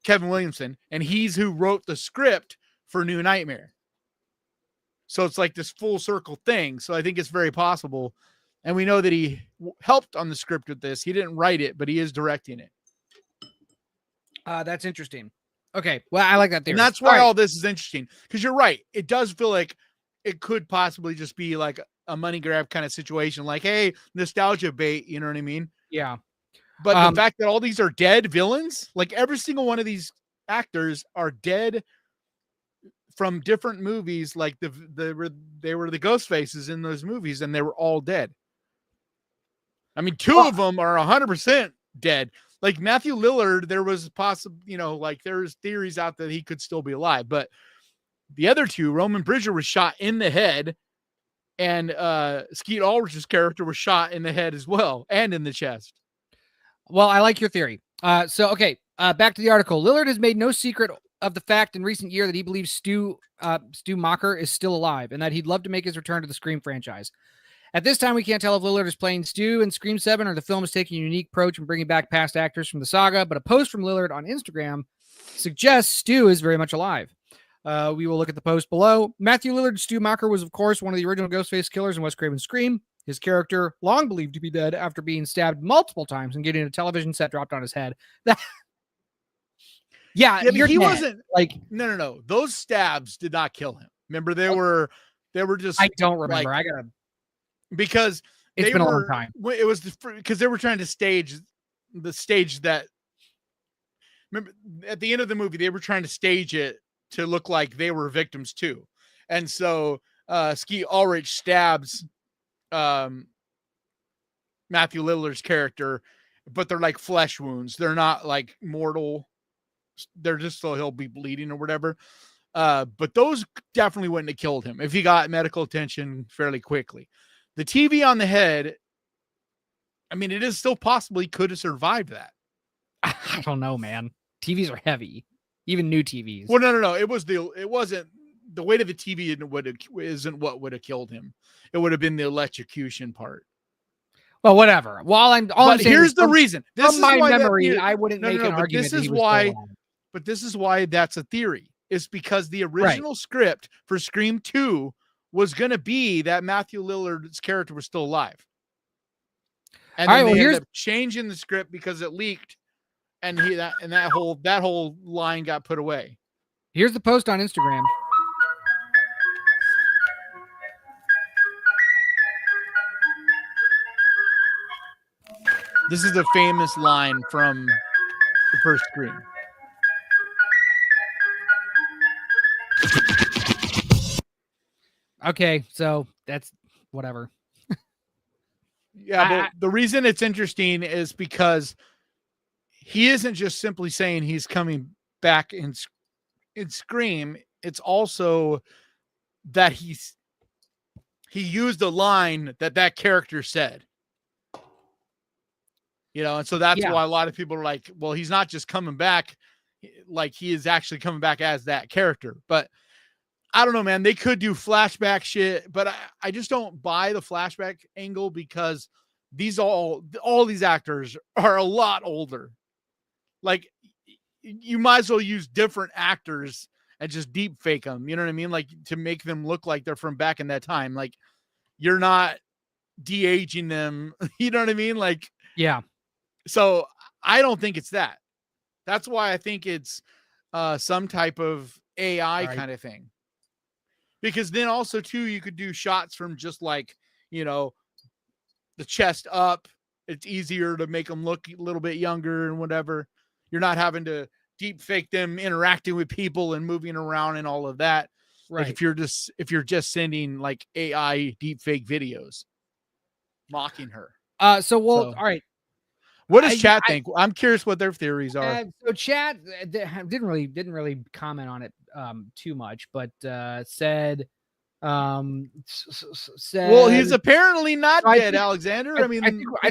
Kevin Williamson. And he's who wrote the script for New Nightmare. So it's like this full circle thing. So I think it's very possible. And we know that he helped on the script with this. He didn't write it, but he is directing it. That's interesting. Okay. Well, I like that theory. And that's why all this is interesting. Because you're right. It does feel like it could possibly just be like a money grab kind of situation. Like, hey, nostalgia bait. You know what I mean? Yeah. But the fact that all these are dead villains, like every single one of these actors are dead from different movies. Like they were the ghost faces in those movies, and they were all dead. I mean, two of them are 100% dead. Like Matthew Lillard, there was possible, like there's theories out that he could still be alive, but the other two, Roman Bridger was shot in the head, and Skeet Ulrich's character was shot in the head as well, and in the chest. Well, I like your theory. Back to the article. Lillard has made no secret of the fact in recent year that he believes Stu Macher is still alive, and that he'd love to make his return to the Scream franchise. At this time, we can't tell if Lillard is playing Stu in Scream 7 or the film is taking a unique approach and bringing back past actors from the saga, but a post from Lillard on Instagram suggests Stu is very much alive. We will look at the post below. Matthew Lillard's Stu Macher was, of course, one of the original Ghostface killers in Wes Craven's Scream. His character, long believed to be dead after being stabbed multiple times and getting a television set dropped on his head. Yeah, he wasn't like no. Those stabs did not kill him. Remember, they were just. I don't remember. I gotta. Because it's been a long time. It was because they were trying to stage that. Remember, at the end of the movie, they were trying to stage it to look like they were victims too, and so Skeet Ulrich stabs Matthew Lillard's character, but they're like flesh wounds. They're not like mortal. They're just so he'll be bleeding or whatever. But those definitely wouldn't have killed him if he got medical attention fairly quickly. The TV on the head, I mean, it is still possible he could have survived that. I don't know, man. TVs are heavy, even new TVs. Well, no. It wasn't the weight of the TV isn't what would have killed him. It would have been the electrocution part. Well, whatever. Here's the reason. This is my memory. I wouldn't make an argument. But this is why that's a theory. It's because the original script for Scream 2 was going to be that Matthew Lillard's character was still alive. And then they ended up changing the script because it leaked, and that whole line got put away. Here's the post on Instagram. This is a famous line from the first Scream. Okay, so that's whatever. Yeah, but the reason it's interesting is because he isn't just simply saying he's coming back in Scream. It's also that he used a line that character said. And so that's why a lot of people are like, well, he's not just coming back, like he is actually coming back as that character. But I don't know, man. They could do flashback shit, but I just don't buy the flashback angle because all these actors are a lot older. Like, you might as well use different actors and just deep fake them. You know what I mean? Like, to make them look like they're from back in that time. Like, you're not de-aging them. You know what I mean? Like, yeah. So I don't think it's that. That's why I think it's some type of AI kind of thing. Because then also too, you could do shots from just like, the chest up. It's easier to make them look a little bit younger and whatever. You're not having to deep fake them interacting with people and moving around and all of that. Right. Like if you're just sending like AI deep fake videos mocking her. All right. What does chat think? I'm curious what their theories are. So chat didn't really comment on it too much, but said well, he's apparently not dead, Alexander. I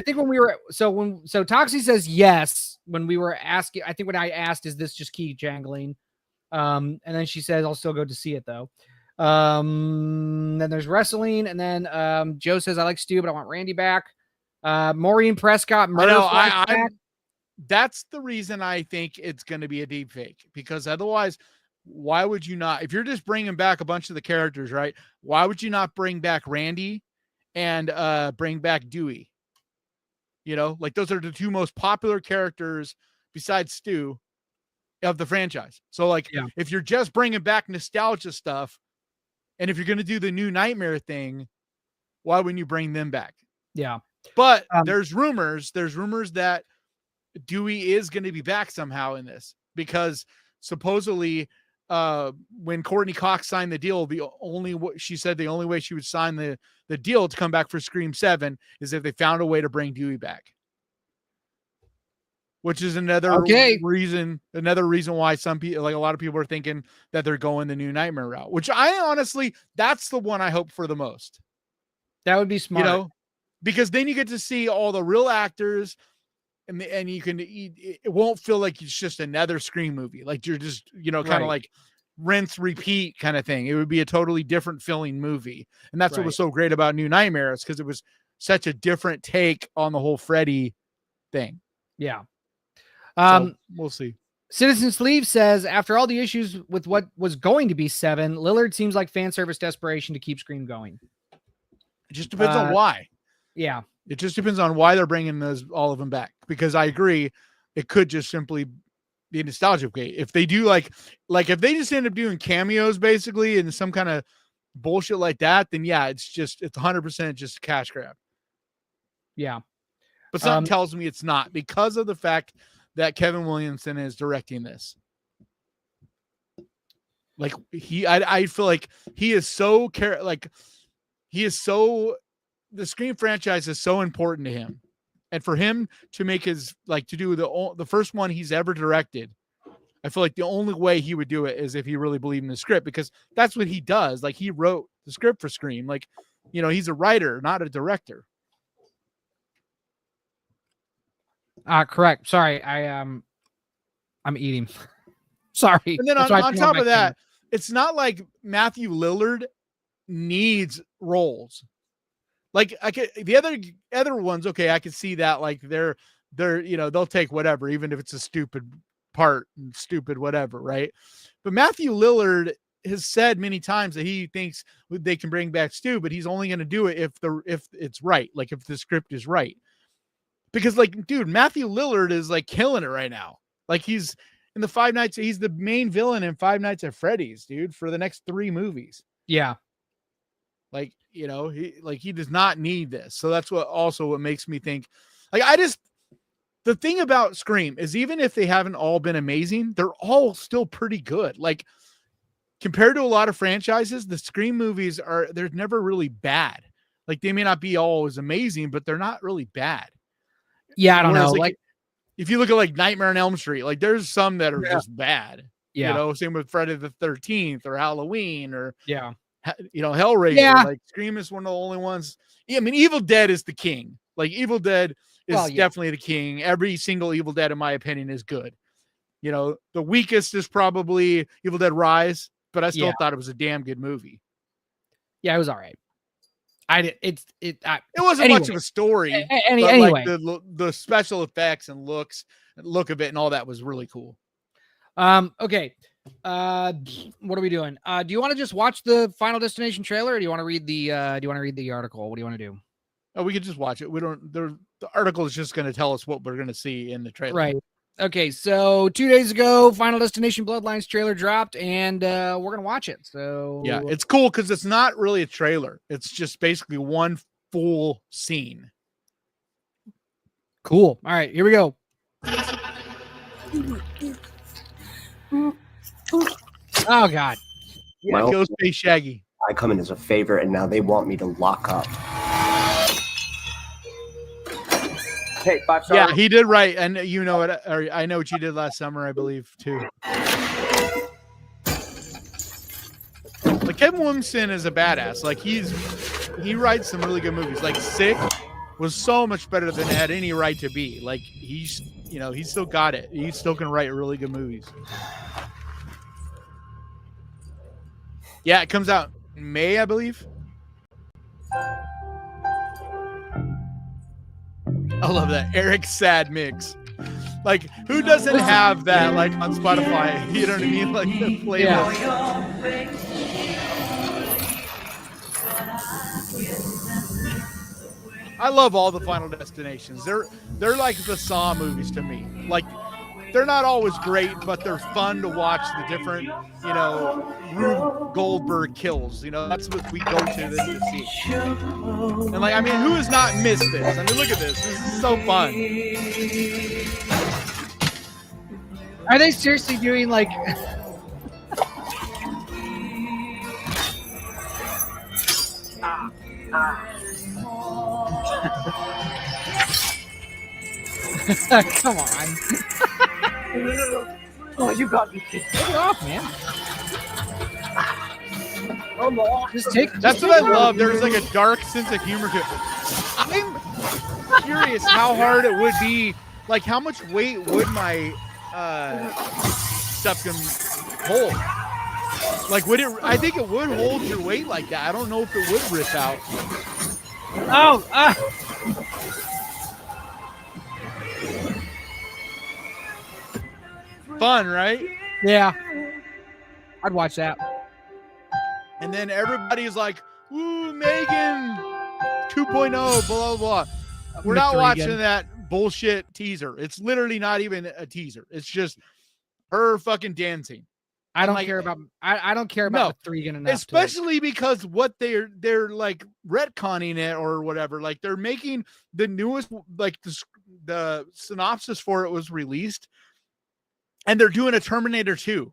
think when we were Toxie says yes when we were asking. I think when I asked, is this just key jangling? And then she says, I'll still go to see it though. Then there's wrestling, and then Joe says, I like Stu, but I want Randy back. Maureen Prescott murder. That's the reason I think it's going to be a deep fake, because otherwise why would you not, if you're just bringing back a bunch of the characters, right? Why would you not bring back Randy and bring back Dewey? You know, like those are the two most popular characters besides Stu of the franchise. So like, if you're just bringing back nostalgia stuff, and if you're going to do the new Nightmare thing, why wouldn't you bring them back? Yeah. But there's rumors that Dewey is going to be back somehow in this, because supposedly when Courtney Cox signed the deal, she said the only way she would sign the deal to come back for Scream 7 is if they found a way to bring Dewey back. Which is another reason why some people, like a lot of people, are thinking that they're going the new Nightmare route, which I honestly, that's the one I hope for the most. That would be smart. You know, because then you get to see all the real actors, and you can, it won't feel like it's just another Scream movie. Like you're just, you know, kind of like rinse, repeat kind of thing. It would be a totally different feeling movie. And that's what was so great about New Nightmares, because it was such a different take on the whole Freddy thing. Yeah. So we'll see. Citizen Sleeve says, after all the issues with what was going to be 7, Lillard seems like fan service desperation to keep Scream going. It just depends on why. Yeah. It just depends on why they're bringing all of them back. Because I agree, it could just simply be nostalgic. If they do like if they just end up doing cameos basically and some kind of bullshit like that, then it's 100% just a cash grab. Yeah. But something tells me it's not, because of the fact that Kevin Williamson is directing this. Like I feel like he is so the Scream franchise is so important to him, and for him to make his, like, to do the first one he's ever directed, I feel like the only way he would do it is if he really believed in the script, because that's what he does. Like, he wrote the script for Scream. Like, you know, he's a writer, not a director. Correct. Sorry, I'm eating. Sorry. And then on top of that, it's not like Matthew Lillard needs roles. Like, the other ones, okay, I can see that. Like, they're you know, they'll take whatever, even if it's a stupid part and stupid whatever, right? But Matthew Lillard has said many times that he thinks they can bring back Stu, but he's only going to do it if it's right, like if the script is right. Because, like, dude, Matthew Lillard is like killing it right now. Like, he's in he's the main villain in Five Nights at Freddy's, dude, for the next 3 movies. Yeah. Like, you know, he does not need this. So that's what makes me think, like, the thing about Scream is, even if they haven't all been amazing, they're all still pretty good. Like, compared to a lot of franchises, the Scream movies they're never really bad. Like, they may not be always amazing, but they're not really bad. Yeah, I don't know. Like, if you look at like Nightmare on Elm Street, like, there's some that are just bad. Yeah. You know, same with Friday the 13th or Halloween or you know, Hellraiser. Yeah. Like, Scream is one of the only ones. Yeah, I mean, Evil Dead is the king. Like, Evil Dead is definitely the king. Every single Evil Dead, in my opinion, is good. You know, the weakest is probably Evil Dead Rise, but I still thought it was a damn good movie. Yeah, it was all right. It wasn't much of a story. Anyway, like the special effects and look of it and all that was really cool. Okay. What are we doing? Do you want to just watch the Final Destination trailer, or do you want to read the article? What do you want to do? Oh, we could just watch it. The article is just going to tell us what we're going to see in the trailer. Right. Okay. So 2 days ago, Final Destination Bloodlines trailer dropped, and we're going to watch it. So yeah, it's cool because it's not really a trailer. It's just basically one full scene. Cool. All right, here we go. Oh God. Yeah, Ghostface Shaggy. I come in as a favor, and now they want me to lock up. Hey, 5-star. Yeah, he did right, and you know it. Or I know what you did last summer, I believe, too. Like, Kevin Williamson is a badass. Like, he writes some really good movies. Like, Sick was so much better than it had any right to be. Like, he's still got it. He still can write really good movies. Yeah, it comes out in May, I believe. I love that. Eric's sad mix. Like, who doesn't have that, like, on Spotify? You know what I mean? Like, the playlist. Yeah. I love all the Final Destinations. They're like the Saw movies to me. Like, they're not always great, but they're fun to watch the different, you know, Rube Goldberg kills. You know, that's what we go to this to see. And, like, I mean, who has not missed this? I mean, look at this. This is so fun. Are they seriously doing, like... Come on. Oh, you got me. Take it off, man. Just take. That's what I love. There's like a dark sense of humor to it. I'm curious how hard it would be. Like, how much weight would my septum hold? Like, would it? I think it would hold your weight like that. I don't know if it would rip out. Oh. Fun, right? Yeah. I'd watch that. And then everybody's like, "Ooh, Megan 2.0, blah blah blah." We're not watching that bullshit teaser. It's literally not even a teaser. It's just her fucking dancing. I don't care about. I don't care about the 3 enough. Especially because what they're like retconning it or whatever. Like, they're making the newest, like, the synopsis for it was released, and they're doing a Terminator 2.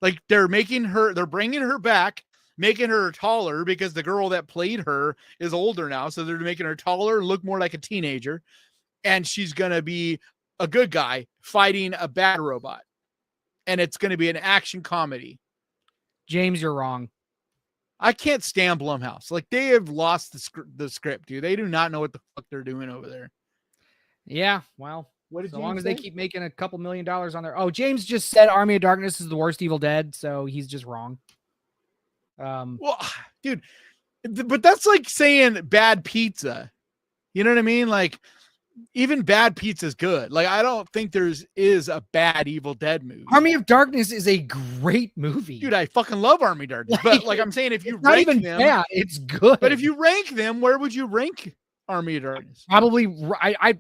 Like, they're bringing her back, making her taller because the girl that played her is older now. So they're making her taller, look more like a teenager. And she's going to be a good guy fighting a bad robot. And it's going to be an action comedy. James, you're wrong. I can't stand Blumhouse. Like, they have lost the script, dude. They do not know what the fuck they're doing over there. Yeah, well, as long as they keep making a couple $1 million on their... Oh, James just said Army of Darkness is the worst Evil Dead, so he's just wrong. Well, dude, but that's like saying bad pizza. You know what I mean? Like, even bad pizza is good. Like, I don't think is a bad Evil Dead movie. Army of Darkness is a great movie. Dude, I fucking love Army of Darkness. But, like, I'm saying, if you rank them... bad, it's good. But if you rank them, where would you rank Army of Darkness? Probably,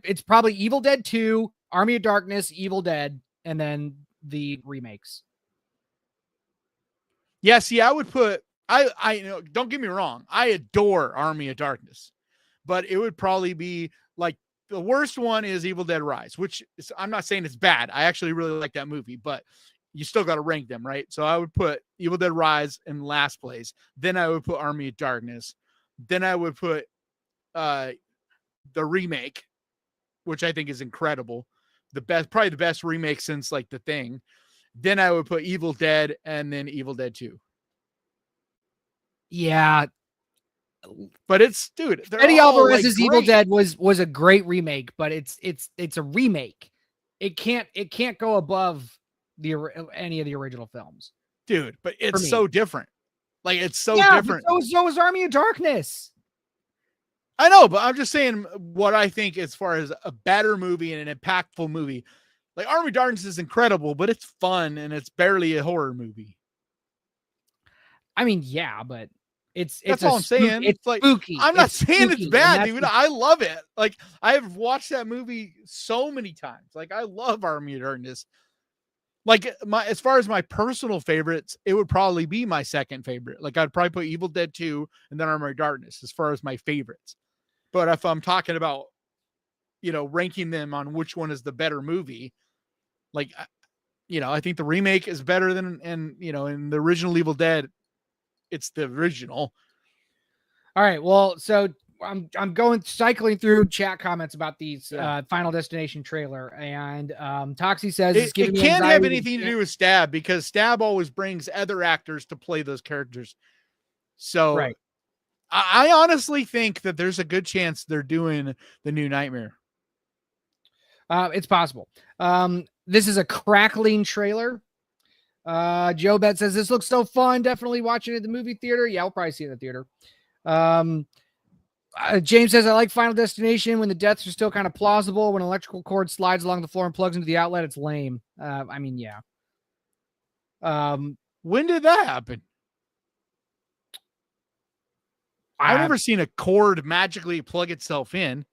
it's probably Evil Dead 2, Army of Darkness, Evil Dead, and then the remakes. Yeah, see, I would put... I you know, don't get me wrong. I adore Army of Darkness. But it would probably be, like, the worst one is Evil Dead Rise, which is, I'm not saying it's bad. I actually really like that movie, but you still got to rank them, right? So I would put Evil Dead Rise in last place. Then I would put Army of Darkness. Then I would put the remake, which I think is incredible. Probably the best remake since, like, The Thing. Then I would put Evil Dead and then Evil Dead 2. Yeah. But it's, dude, Eddie Alvarez's like Evil Dead was a great remake, but it's a remake. It can't go above any of the original films, dude. But it's so different. Like, it's so different. So is Army of Darkness. I know, but I'm just saying what I think as far as a better movie and an impactful movie. Like, Army of Darkness is incredible, but it's fun and it's barely a horror movie. I mean, yeah, but that's all I'm saying. It's like spooky. I'm not saying it's bad, dude. I love it. Like, I've watched that movie so many times. Like, I love Army of Darkness. Like, as far as my personal favorites, it would probably be my second favorite. Like, I'd probably put Evil Dead 2 and then Army of Darkness as far as my favorites. But if I'm talking about, you know, ranking them on which one is the better movie, like, you know, I think the remake is better than, and, you know, in the original Evil Dead, it's the original. All right. Well, so I'm cycling through chat comments about these Final Destination trailer, and Toxie says it can't have anything to do with Stab, because Stab always brings other actors to play those characters. So right. I honestly think that there's a good chance they're doing the new Nightmare. It's possible. This is a crackling trailer. Joe Bet says this looks so fun. Definitely watching it at the movie theater. Yeah, I'll probably see it in the theater. James says, I like Final Destination when the deaths are still kind of plausible. When an electrical cord slides along the floor and plugs into the outlet, it's lame. I mean, yeah. When did that happen? I've never seen a cord magically plug itself in.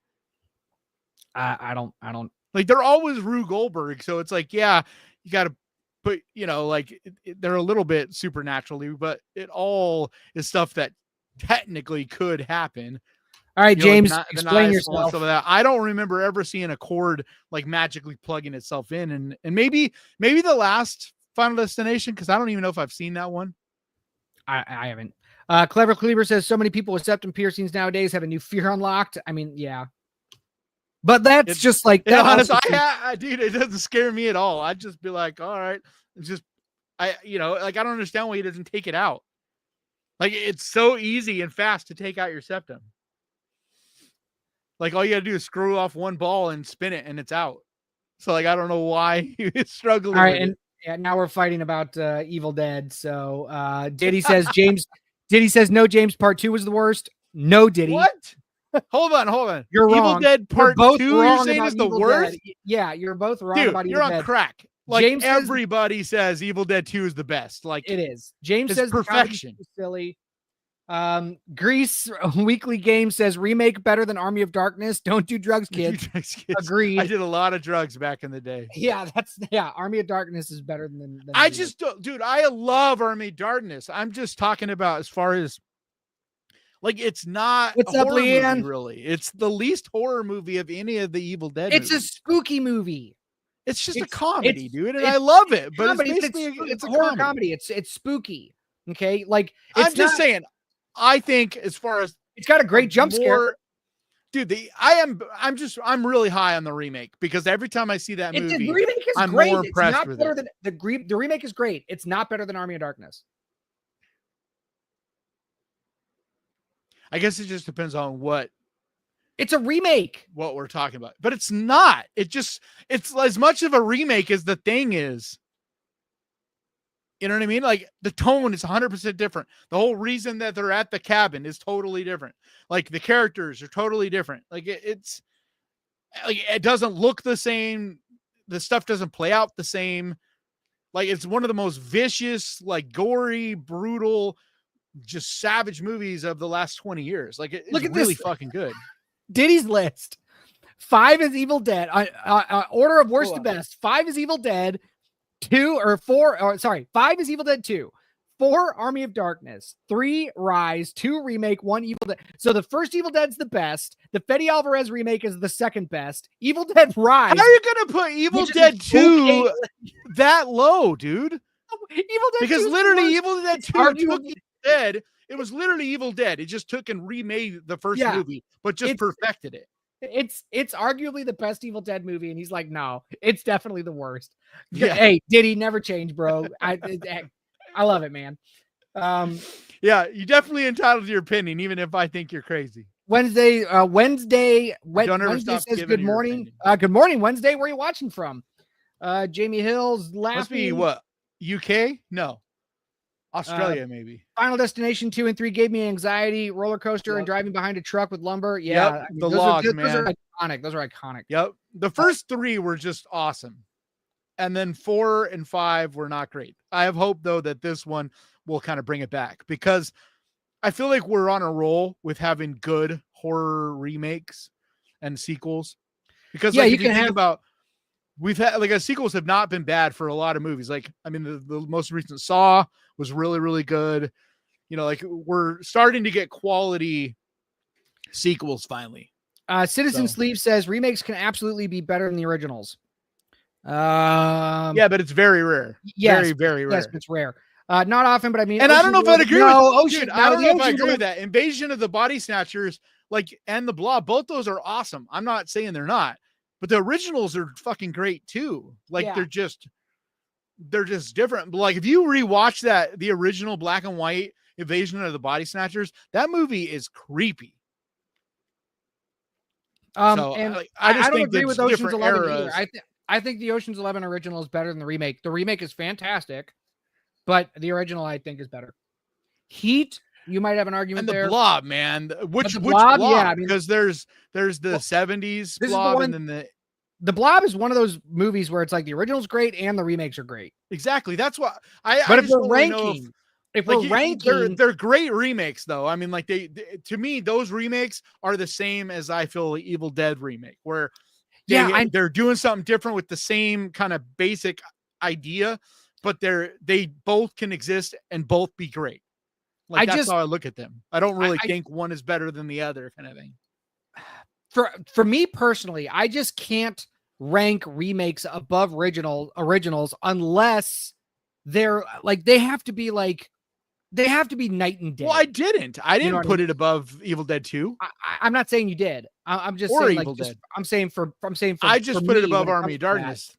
I don't like, they're always Rube Goldberg. So it's like, yeah, you got to put, like they're a little bit supernaturally, but it all is stuff that technically could happen. All right, James, explain yourself. Of that. I don't remember ever seeing a cord like magically plugging itself in, and maybe the last Final Destination, because I don't even know if I've seen that one. I haven't. Clever Cleaver says so many people with septum piercings nowadays have a new fear unlocked. I mean, yeah, but that's just like that. Honestly, dude, it doesn't scare me at all. I'd just be like, all right, it's just I don't understand why he doesn't take it out. Like, it's so easy and fast to take out your septum. Like, all you got to do is screw off one ball and spin it, and it's out. So, like, I don't know why he was struggling. All right, and now we're fighting about Evil Dead. So, Diddy says Diddy says no. James Part 2 was the worst. No, Diddy. What? Hold on. You're Evil wrong. Dead Part 2. You're saying is the worst? Dead. Yeah, you're both wrong. Dude, about Evil you're on Dead. crack. Like, James everybody says Evil Dead 2 is the best. Like, it is. James says perfection. Silly. Grease Weekly Game says remake better than Army of Darkness. Don't do drugs, kids. Agreed. I did a lot of drugs back in the day. Yeah, Army of Darkness is better than I just don't, dude. I love Army of Darkness. I'm just talking about as far as like, it's not what's a up, horror Leanne? movie, really. It's the least horror movie of any of the Evil Dead. It's movies. a spooky movie. It's just a comedy, dude, and I love it. But it's a horror comedy. It's spooky. Okay, like I'm just saying. I think as far as it's got a great jump scare, dude. I'm really high on the remake because every time I see that movie, the remake is I'm great. more impressed it's not with better it. Than the remake is great. It's not better than Army of Darkness. I guess it just depends on what. It's a remake. What we're talking about, but it's not. It's as much of a remake as The Thing is. You know what I mean? Like, the tone is 100% different. The whole reason that they're at the cabin is totally different. Like, the characters are totally different. Like, it's like, it doesn't look the same. The stuff doesn't play out the same. Like, it's one of the most vicious, like, gory, brutal, just savage movies of the last 20 years. Like, it's really fucking good. Diddy's list. 5 is Evil Dead. Order of worst to best. 5 is Evil Dead. 5 is Evil Dead 2, 4 Army of Darkness, 3 Rise, 2 Remake, 1 Evil Dead. So the first Evil Dead's the best. The Fede Alvarez remake is the second best. Evil Dead Rise. How are you gonna put Evil Dead 2 that low, dude? Evil Dead because 2 literally Evil Dead 2 took Evil Dead. It was literally Evil Dead. It just took and remade the first movie, but just perfected it. It's arguably the best Evil Dead movie, and he's like, no, it's definitely the worst. Yeah. Hey, Diddy, never change, bro. I love it, man. Yeah, you definitely entitled to your opinion, even if I think you're crazy. Wednesday says good morning. Good morning, Wednesday. Where are you watching from? Jamie Hill's laughing. Must be what? UK? No. Australia, maybe. Final Destination 2 and 3 gave me anxiety. Roller coaster and driving behind a truck with lumber. Yeah, I mean, the logs, man. Those are iconic. Those are iconic. Yep. The first 3 were just awesome. And then 4 and 5 were not great. I have hope, though, that this one will kind of bring it back because I feel like we're on a roll with having good horror remakes and sequels. Because you can have about we've had like sequels have not been bad for a lot of movies. Like, I mean, the most recent Saw was really, really good. You know, like we're starting to get quality sequels finally. Citizen Sleeve says remakes can absolutely be better than the originals. Yeah, but it's very rare. Yes, very, very rare. Yes, it's rare. Not often, but I mean, and I don't know if I'd agree with Ocean. I don't know if I agree with that. Invasion of the Body Snatchers, like, and the Blob, both those are awesome. I'm not saying they're not, but the originals are fucking great too. Like, they're just different. But like, if you rewatch the original black and white Invasion of the Body Snatchers, that movie is creepy. And I just don't agree with Ocean's 11 eras. either. I think the Ocean's 11 original is better than the remake. The remake is fantastic, but the original I think is better. Heat You might have an argument and the there. Blob, man. Which Blob? Blob? Yeah, I mean, because there's the 70s Blob, and then the Blob is one of those movies where it's like the original's great and the remakes are great. Exactly. That's what But if we're ranking, they're great remakes, though. I mean, like they to me, those remakes are the same as I feel the Evil Dead remake, where they're doing something different with the same kind of basic idea, but they both can exist and both be great. Like that's how I look at them. I don't really think one is better than the other, kind of thing. For me personally, I just can't rank remakes above originals unless they're like they have to be night and day. Well, I didn't put it above Evil Dead 2. I'm not saying you did. I'm just saying Evil Dead. I'm saying for I just put it above Army of Darkness.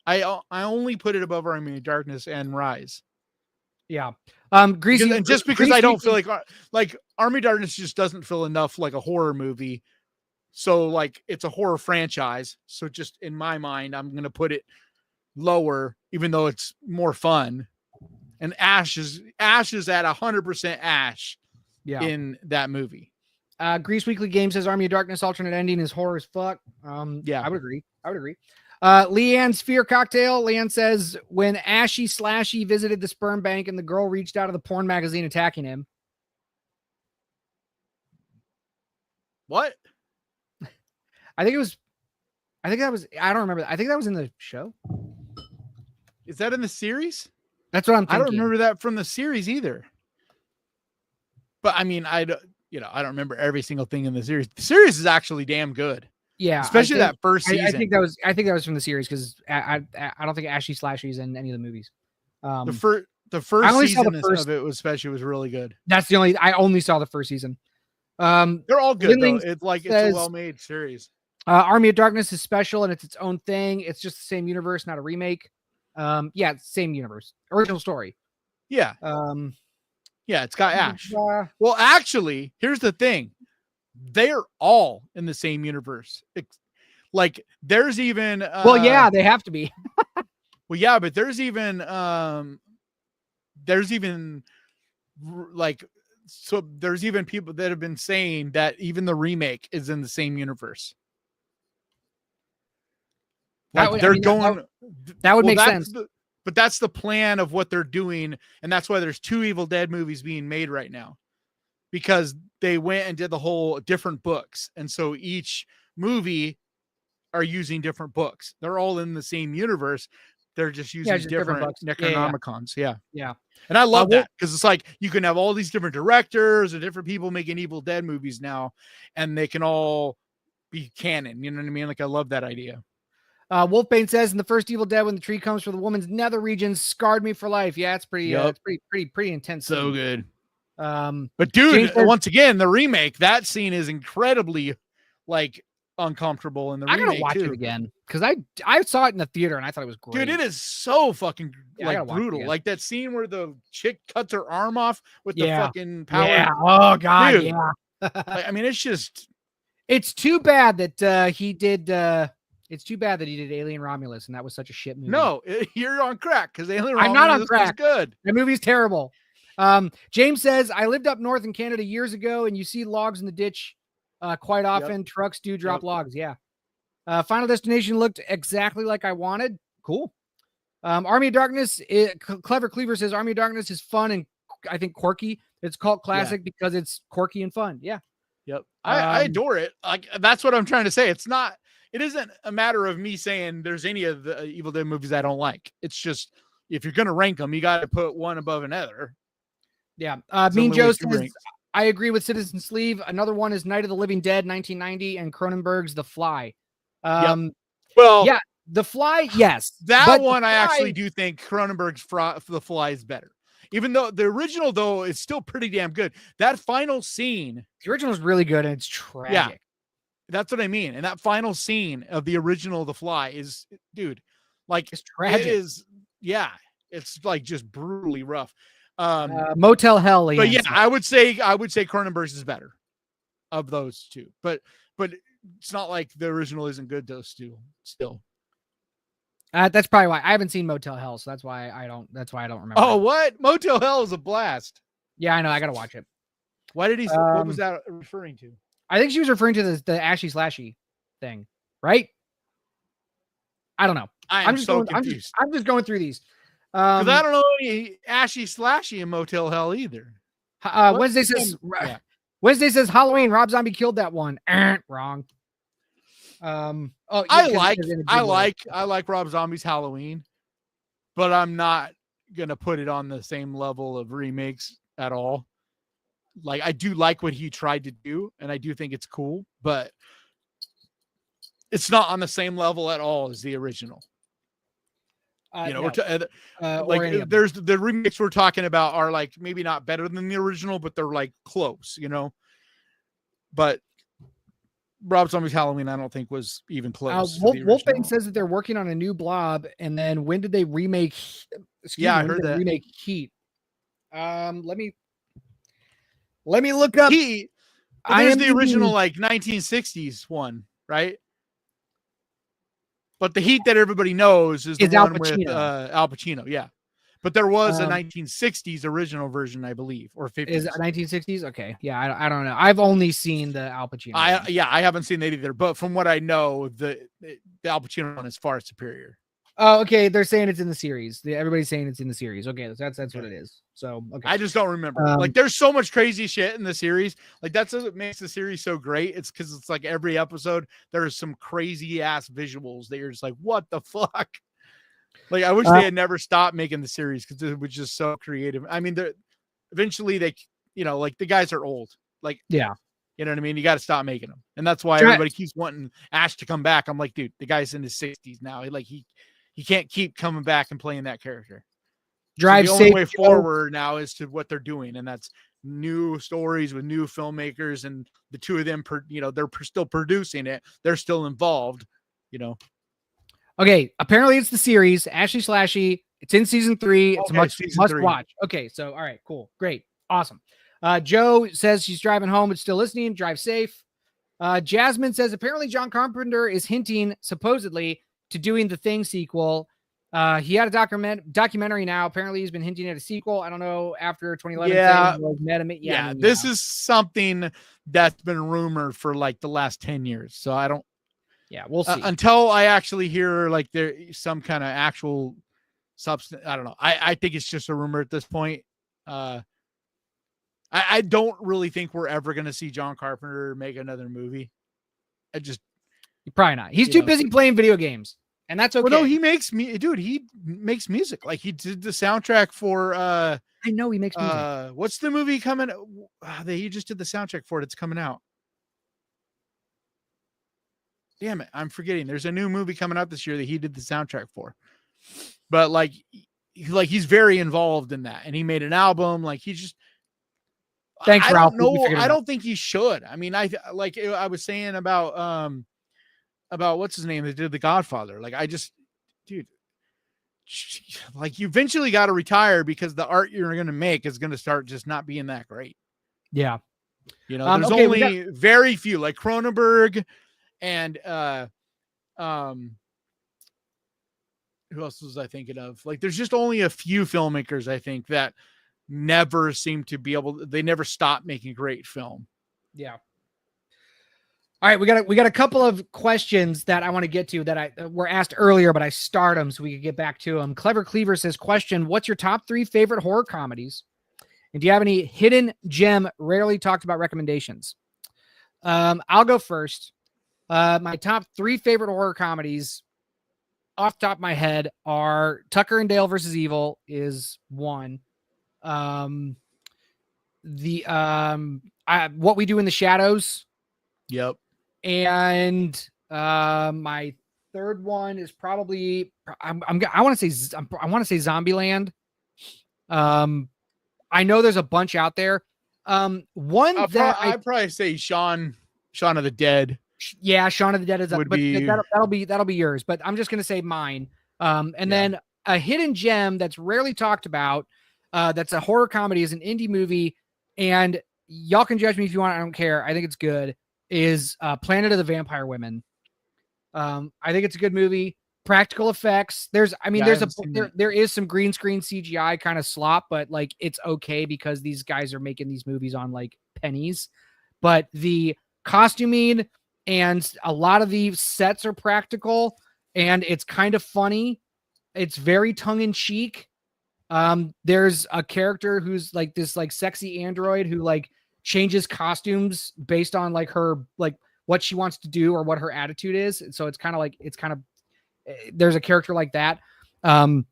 I only put it above Army of Darkness and Rise. Yeah. Greasy, and just because I don't feel like Army of Darkness just doesn't feel enough like a horror movie. So like it's a horror franchise. So just in my mind, I'm gonna put it lower, even though it's more fun. And Ash is at 100% Ash in that movie. Grease Weekly Game says Army of Darkness alternate ending is horror as fuck. Yeah, I would agree. Leanne's Fear Cocktail. Leanne says when Ashy Slashy visited the sperm bank and the girl reached out of the porn magazine attacking him. What? I don't remember. I think that was in the show. Is that in the series? That's what I'm thinking. I don't remember that from the series either. But I mean, I don't remember every single thing in the series. The series is actually damn good. Yeah, especially that first season. I think that was from the series because I don't think Ashy Slashy is in any of the movies. The first season of it was really good. I only saw the first season. They're all good though. It's a well-made series. Army of Darkness is special and it's its own thing. It's just the same universe, not a remake. Same universe, original story. Yeah. It's got Ash. Well, actually, here's the thing. They're all in the same universe. Like there's even they have to be. Well, yeah, but there's even people that have been saying that even the remake is in the same universe. Like that would make sense. But that's the plan of what they're doing, and that's why there's 2 Evil Dead movies being made right now, because they went and did the whole different books, and so each movie are using different books. They're all in the same universe. They're just using different Necronomicons. Yeah. And I love that because it's like you can have all these different directors or different people making Evil Dead movies now, and they can all be canon. You know what I mean? Like I love that idea. Wolfbane says in the first Evil Dead, when the tree comes for the woman's nether regions, scarred me for life. Yeah, it's pretty, it's pretty intense. So good. But dude, once again, the remake, that scene is incredibly like uncomfortable in the remake. I gotta watch it again because I saw it in the theater and I thought it was great. Dude, it is so fucking like brutal. Like that scene where the chick cuts her arm off with the fucking power. Yeah. Oh god. Dude. Yeah. Like, I mean, it's too bad that he did. It's too bad that he did Alien Romulus and that was such a shit movie. No, you're on crack because Alien Romulus I'm not on crack. Is good. The movie's terrible. James says I lived up north in Canada years ago, and you see logs in the ditch quite often. Yep. Trucks do drop logs. Yeah. Final Destination looked exactly like I wanted. Cool. Army of Darkness. Clever Cleaver says Army of Darkness is fun and I think quirky. It's called classic because it's quirky and fun. Yeah. Yep. I adore it. Like that's what I'm trying to say. It isn't a matter of me saying there's any of the Evil Dead movies I don't like. It's just if you're going to rank them, you got to put one above another. Yeah. Mean Joe says, I agree with Citizen Sleeve. Another one is Night of the Living Dead, 1990, and Cronenberg's The Fly. Well, yeah, The Fly, yes. That one I actually do think Cronenberg's The Fly is better. Even though the original, though, is still pretty damn good. That final scene. The original is really good, and it's tragic. Yeah. That's what I mean. And that final scene of the original The Fly is, dude, like it's tragic. It is, it's like just brutally rough. Motel Hell. But yeah, I would say Cronenberg's is better of those two. But it's not like the original isn't good. Those two still. That's probably why I haven't seen Motel Hell, so that's why I don't remember. Oh, what? Motel Hell is a blast. Yeah, I know. I gotta watch it. Why did he? What was that referring to? I think she was referring to the Ashy Slashy thing, right? I don't know. I'm just going through these. Because I don't know any Ashy Slashy in Motel Hell either. Wednesday says Halloween. Rob Zombie killed that one. Wrong. I like Rob Zombie's Halloween, but I'm not gonna put it on the same level of remakes at all. Like, I do like what he tried to do, and I do think it's cool, but it's not on the same level at all as the original. There's the remakes we're talking about are like maybe not better than the original, but they're like close, But Rob Zombie's Halloween, I don't think was even close. Wolfbane says that they're working on a new Blob, and then when did they remake? I heard that. Remake Heat. Let me look up. Heat. There's the original like 1960s one, right? But the Heat that everybody knows is the one with Al Pacino. Yeah. But there was a 1960s original version, I believe, or 50s. Is it 1960s? Okay. Yeah, I don't know. I've only seen the Al Pacino. I haven't seen that either. But from what I know, the Al Pacino one is far superior. Oh, okay. They're saying it's in the series. Everybody's saying it's in the series. Okay, that's what it is. So, okay. I just don't remember. Like, there's so much crazy shit in the series. Like, that's what makes the series so great. It's because it's like every episode there is some crazy ass visuals that you're just like, what the fuck? Like, I wish they had never stopped making the series because it was just so creative. I mean, eventually they, like the guys are old. Like, yeah. You know what I mean? You got to stop making them. And that's why everybody keeps wanting Ash to come back. I'm like, dude, the guy's in his 60s now. He can't keep coming back and playing that character. Drive so the only way forward now is to what they're doing, and that's new stories with new filmmakers, and the two of them, they're still producing it. They're still involved, Okay, apparently it's the series Ashy Slashy. It's in season 3. It's a must watch. Okay, so all right, cool, great, awesome. Joe says she's driving home but still listening. Drive safe. Jasmine says apparently John Carpenter is hinting supposedly to doing the Thing sequel. He had a documentary now. Apparently he's been hinting at a sequel. I don't know, after 2011. Yeah. This is something that's been rumored for like the last 10 years. So I don't. Yeah, we'll see. Until I actually hear like there's some kind of actual substance. I don't know. I think it's just a rumor at this point. I don't really think we're ever going to see John Carpenter make another movie. Probably not. He's too busy playing video games, and that's okay. Well, no, he makes music. Like, he did the soundtrack for. I know he makes music. What's the movie coming? That he just did the soundtrack for it. It's coming out. Damn it, I'm forgetting. There's a new movie coming out this year that he did the soundtrack for. But he's very involved in that, and he made an album. Like, he's just. Thanks, Ralph. I don't think he should. I mean, I was saying about what's his name that did The Godfather. Like, dude, like, you eventually got to retire because the art you're going to make is going to start just not being that great. Yeah. There's only very few, like Cronenberg and who else was I thinking of? Like, there's just only a few filmmakers, I think, that never seem to be they never stop making great film. Yeah. All right, we got a couple of questions that I want to get to that were asked earlier, but I starred them so we could get back to them. Clever Cleaver says, question, what's your top 3 favorite horror comedies? And do you have any hidden gem, rarely talked about recommendations? I'll go first. My top 3 favorite horror comedies off the top of my head are Tucker and Dale versus Evil is one. What We Do in the Shadows. Yep. And my third one is probably I want to say Zombieland. I know there's a bunch out there. I'd probably say Shaun of the Dead. Yeah, Shaun of the Dead is up, but that'll be yours. But I'm just gonna say mine. Then a hidden gem that's rarely talked about. That's a horror comedy, is an indie movie, and y'all can judge me if you want. I don't care. I think it's good. Is Planet of the Vampire Women. I think it's a good movie. Practical effects. There is some green screen CGI kind of slop, but like, it's okay because these guys are making these movies on like pennies, but the costuming and a lot of the sets are practical, and it's kind of funny. It's very tongue-in-cheek. There's a character who's like this like sexy android who like changes costumes based on like her like what she wants to do or what her attitude is. And so it's kind of there's a character like that. The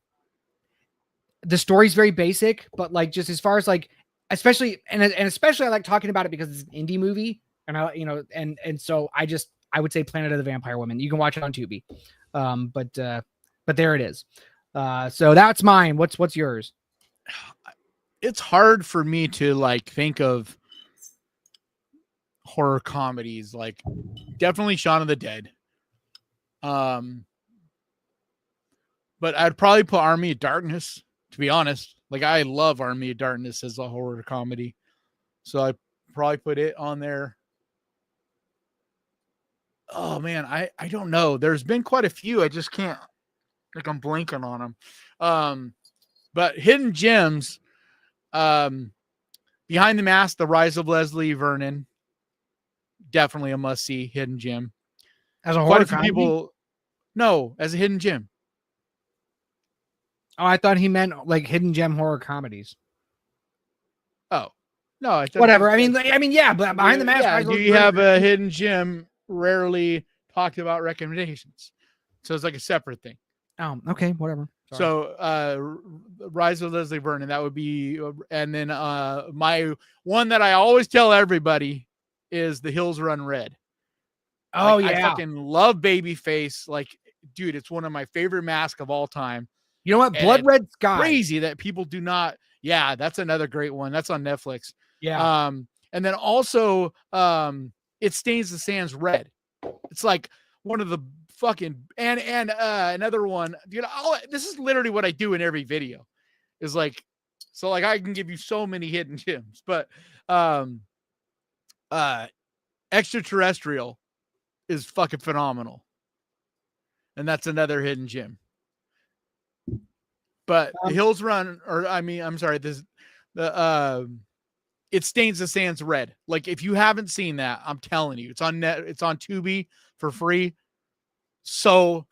story's very basic, but like just as far as like especially I like talking about it because it's an indie movie, and and so I would say Planet of the Vampire Women. You can watch it on Tubi. But there it is. So that's mine. What's yours? It's hard for me to like think of horror comedies, like definitely Shaun of the Dead. But I'd probably put Army of Darkness, to be honest. Like I love Army of Darkness as a horror comedy. So I probably put it on there. Oh man, I don't know. There's been quite a few. I just can't, like I'm blanking on them. But Hidden Gems, Behind the Mask, The Rise of Leslie Vernon, definitely a must see. Hidden Gem. As a horror quite a few comedy? people, no, as a hidden gem. Oh, I thought he meant like hidden gem horror comedies. Oh no, whatever. I mean, yeah, but Behind the Mask. Yeah, do you have a hidden gem? Rarely talked about recommendations, so it's like a separate thing. Oh, okay, whatever. Sorry. So, Rise of Leslie Vernon, that would be, and then my one that I always tell everybody is The Hills Run Red. Oh like, yeah, I fucking love Babyface. Like, dude, it's one of my favorite masks of all time. You know what? Blood Red Sky. Crazy that people do not. Yeah, that's another great one. That's on Netflix. Yeah. And then also, It Stains the Sands Red. It's like one of the fucking and another one. Dude, this is literally what I do in every video. Is like, so like I can give you so many hidden gems, but Extraterrestrial is fucking phenomenal, and that's another hidden gem. But the Hills Run, or I'm sorry, It Stains the Sands Red. Like if you haven't seen that, I'm telling you, it's on Tubi for free. So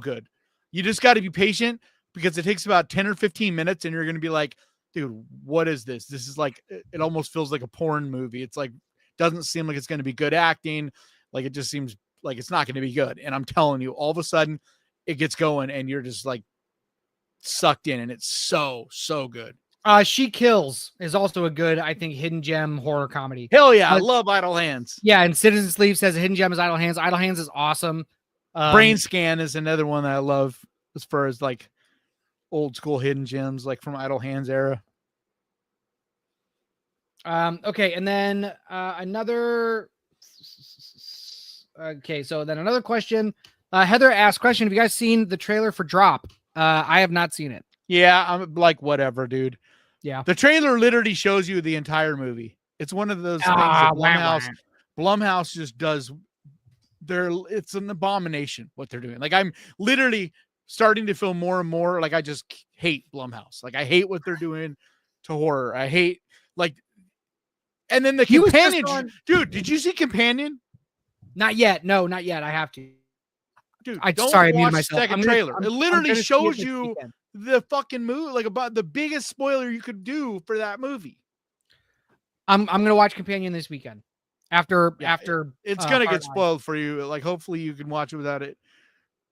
good. You just got to be patient because it takes about 10 or 15 minutes, and you're going to be like, dude, what is this? This is like, it almost feels like a porn movie. It's like, doesn't seem like it's going to be good acting. Like it just seems like it's not going to be good. And I'm telling you, all of a sudden it gets going and you're just like sucked in, and it's so good. She Kills is also a good, I think, hidden gem horror comedy. Hell yeah, I love Idle Hands. Yeah, and Citizen Sleep says a hidden gem is Idle Hands. Idle Hands is awesome. Brain Scan is another one that I love as far as like old school hidden gems, like from Idle Hands era. Okay, and then another. Okay, so then another question. Heather asked, "Question: Have you guys seen the trailer for Drop?" I have not seen it. Yeah, I'm like, whatever, dude. Yeah, the trailer literally shows you the entire movie. It's one of those things that Blumhouse just does. It's an abomination what they're doing. Like I'm literally starting to feel more and more like I just hate Blumhouse. Like I hate what they're doing to horror. I hate like, and then the Companion. Dude, did you see Companion? Not yet. No, not yet. I have to. Dude, I muted myself. Second trailer. It literally shows you the fucking movie, like about the biggest spoiler you could do for that movie. I'm gonna watch Companion this weekend. After it's gonna get spoiled for you. Like hopefully you can watch it without it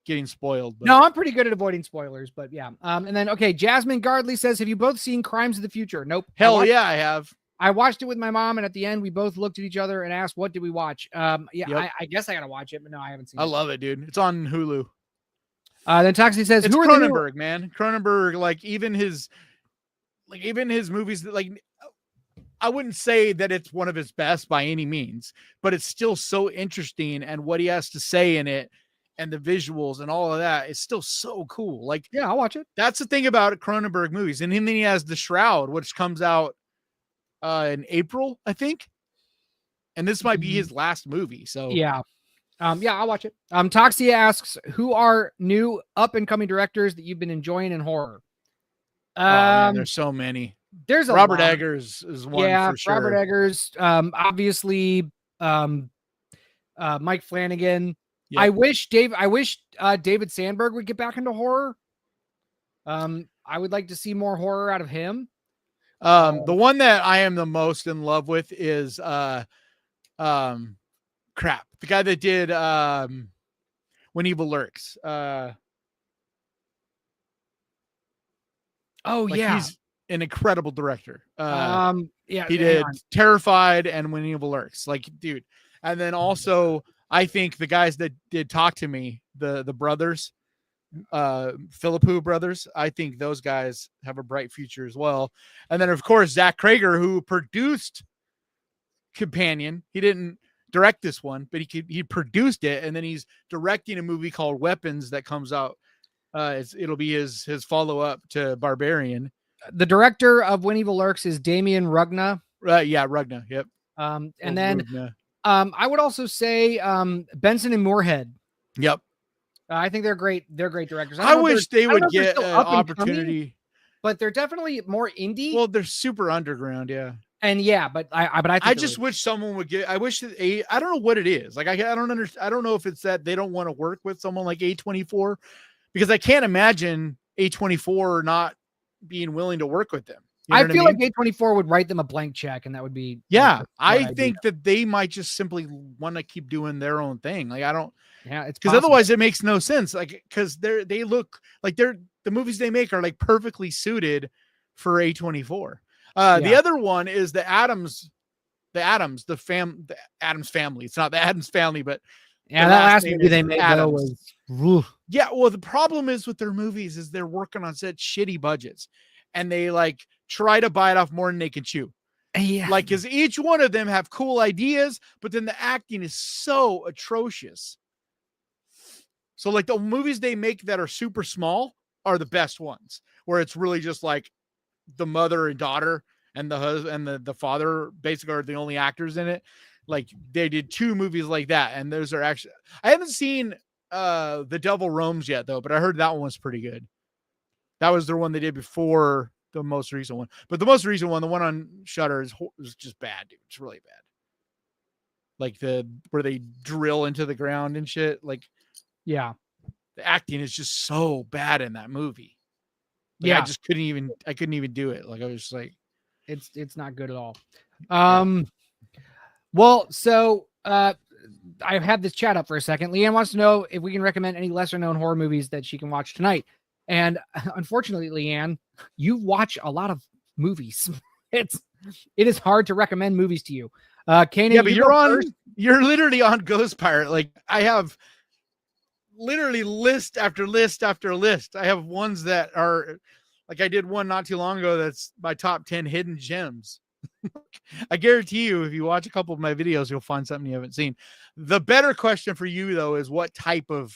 getting spoiled. But. No, I'm pretty good at avoiding spoilers, but yeah. And then Jasmine Gardley says, "Have you both seen Crimes of the Future?" Nope. Hell yeah, I have. I watched it with my mom, and at the end, we both looked at each other and asked, "What did we watch?" I guess I gotta watch it, but no, I haven't seen it. I love it, dude. It's on Hulu. Then Toxie says, "It's Cronenberg, man. Cronenberg, like even his movies, like I wouldn't say that it's one of his best by any means, but it's still so interesting, and what he has to say in it, and the visuals and all of that is still so cool. Like, yeah, I'll watch it. That's the thing about Cronenberg movies, and then he has The Shroud, which comes out in April, I think, and this might be his last movie. So yeah, I'll watch it. Toxia asks, "Who are new up and coming directors that you've been enjoying in horror?" Man, there's so many. there's a Robert lot. Eggers is one for sure. Robert Eggers, obviously, Mike Flanagan. Yep. I wish David Sandberg would get back into horror. I would like to see more horror out of him. The one that I am the most in love with is the guy that did When Evil Lurks. He's an incredible director. He did Terrified and When Evil Lurks. Like, dude. And then also, I think the guys that did Talk to Me, the brothers, Philippou brothers, I think those guys have a bright future as well. And then, of course, Zach Krager, who produced Companion. He didn't direct this one, but he produced it, and then he's directing a movie called Weapons that comes out. It'll be his follow-up to Barbarian. The director of When Evil Lurks is Damien Rugna. Yeah, Rugna. Yep. And then I would also say Benson and Moorhead. Yep. I think they're great. They're great directors. I wish they would get an opportunity, but they're definitely more indie. Well, they're super underground, yeah. And yeah, but I just wish someone would get. I wish that I don't know what it is. Like I don't understand. I don't know if it's that they don't want to work with someone like A24, because I can't imagine A24 not being willing to work with them. You know I feel like A24 would write them a blank check, and that would be I think that they might just simply want to keep doing their own thing. Like I don't. Yeah, it's because otherwise it makes no sense. Like because they look like the movies they make are like perfectly suited for A24. The other one is the Addams family. It's not the Addams Family, but that last movie they made was. Yeah, well, the problem is with their movies is they're working on such shitty budgets, and they like try to bite off more than they can chew. Yeah, like because each one of them have cool ideas, but then the acting is so atrocious. So like the movies they make that are super small are the best ones, where it's really just like the mother and daughter and the husband and the father basically are the only actors in it. Like they did 2 movies like that, and those are actually I haven't seen The Devil Roams yet though, but I heard that one was pretty good. That was the one they did before the most recent one, but the most recent one, the one on Shudder, is just bad, dude. It's really bad. Like where they drill into the ground and shit. Like, yeah, the acting is just so bad in that movie. Like, I just couldn't even do it. Like I was just like, it's not good at all. Well, so I've had this chat up for a second. Leanne wants to know if we can recommend any lesser known horror movies that she can watch tonight. And unfortunately, Leanne, you watch a lot of movies. It is hard to recommend movies to you. Kanan, yeah, but you're literally on Ghost Pirate. Like I have literally list after list after list. I have ones that are like I did one not too long ago that's my top 10 hidden gems. I guarantee you, if you watch a couple of my videos, you'll find something you haven't seen. The better question for you though is what type of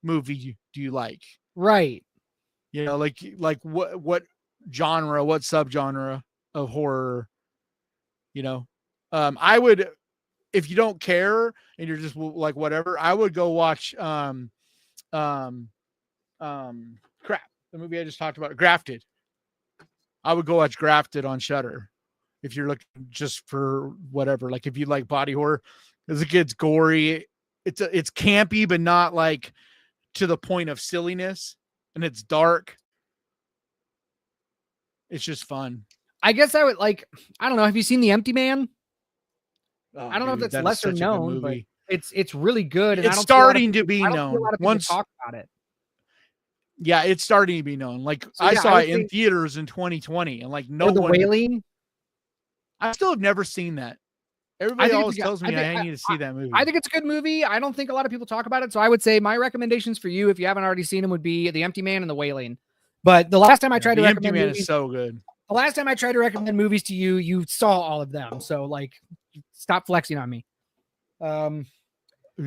movie do you like? Right. You know, like what genre, what subgenre of horror, you know? I would, if you don't care and you're just like whatever, I would go watch crap, the movie I just talked about, Grafted. I would go watch Grafted on Shudder if you're looking just for whatever. Like if you like body horror, because it gets gory, it's campy, but not like to the point of silliness, and it's dark. It's just fun. I guess I would like, I don't know. Have you seen The Empty Man? Oh, I don't know if that's lesser known, but it's really good. And it's starting to be known. Once talk about it. Yeah, it's starting to be known. Like so, I saw it in theaters in 2020, and like no one. The Wailing. I still have never seen that. Everybody always tells me I need to see that movie. I think it's a good movie. I don't think a lot of people talk about it, so I would say my recommendations for you, if you haven't already seen them, would be The Empty Man and The Wailing. But the last time I tried to recommend The Empty Man is so good. The last time I tried to recommend movies to you, you saw all of them. So like, stop flexing on me.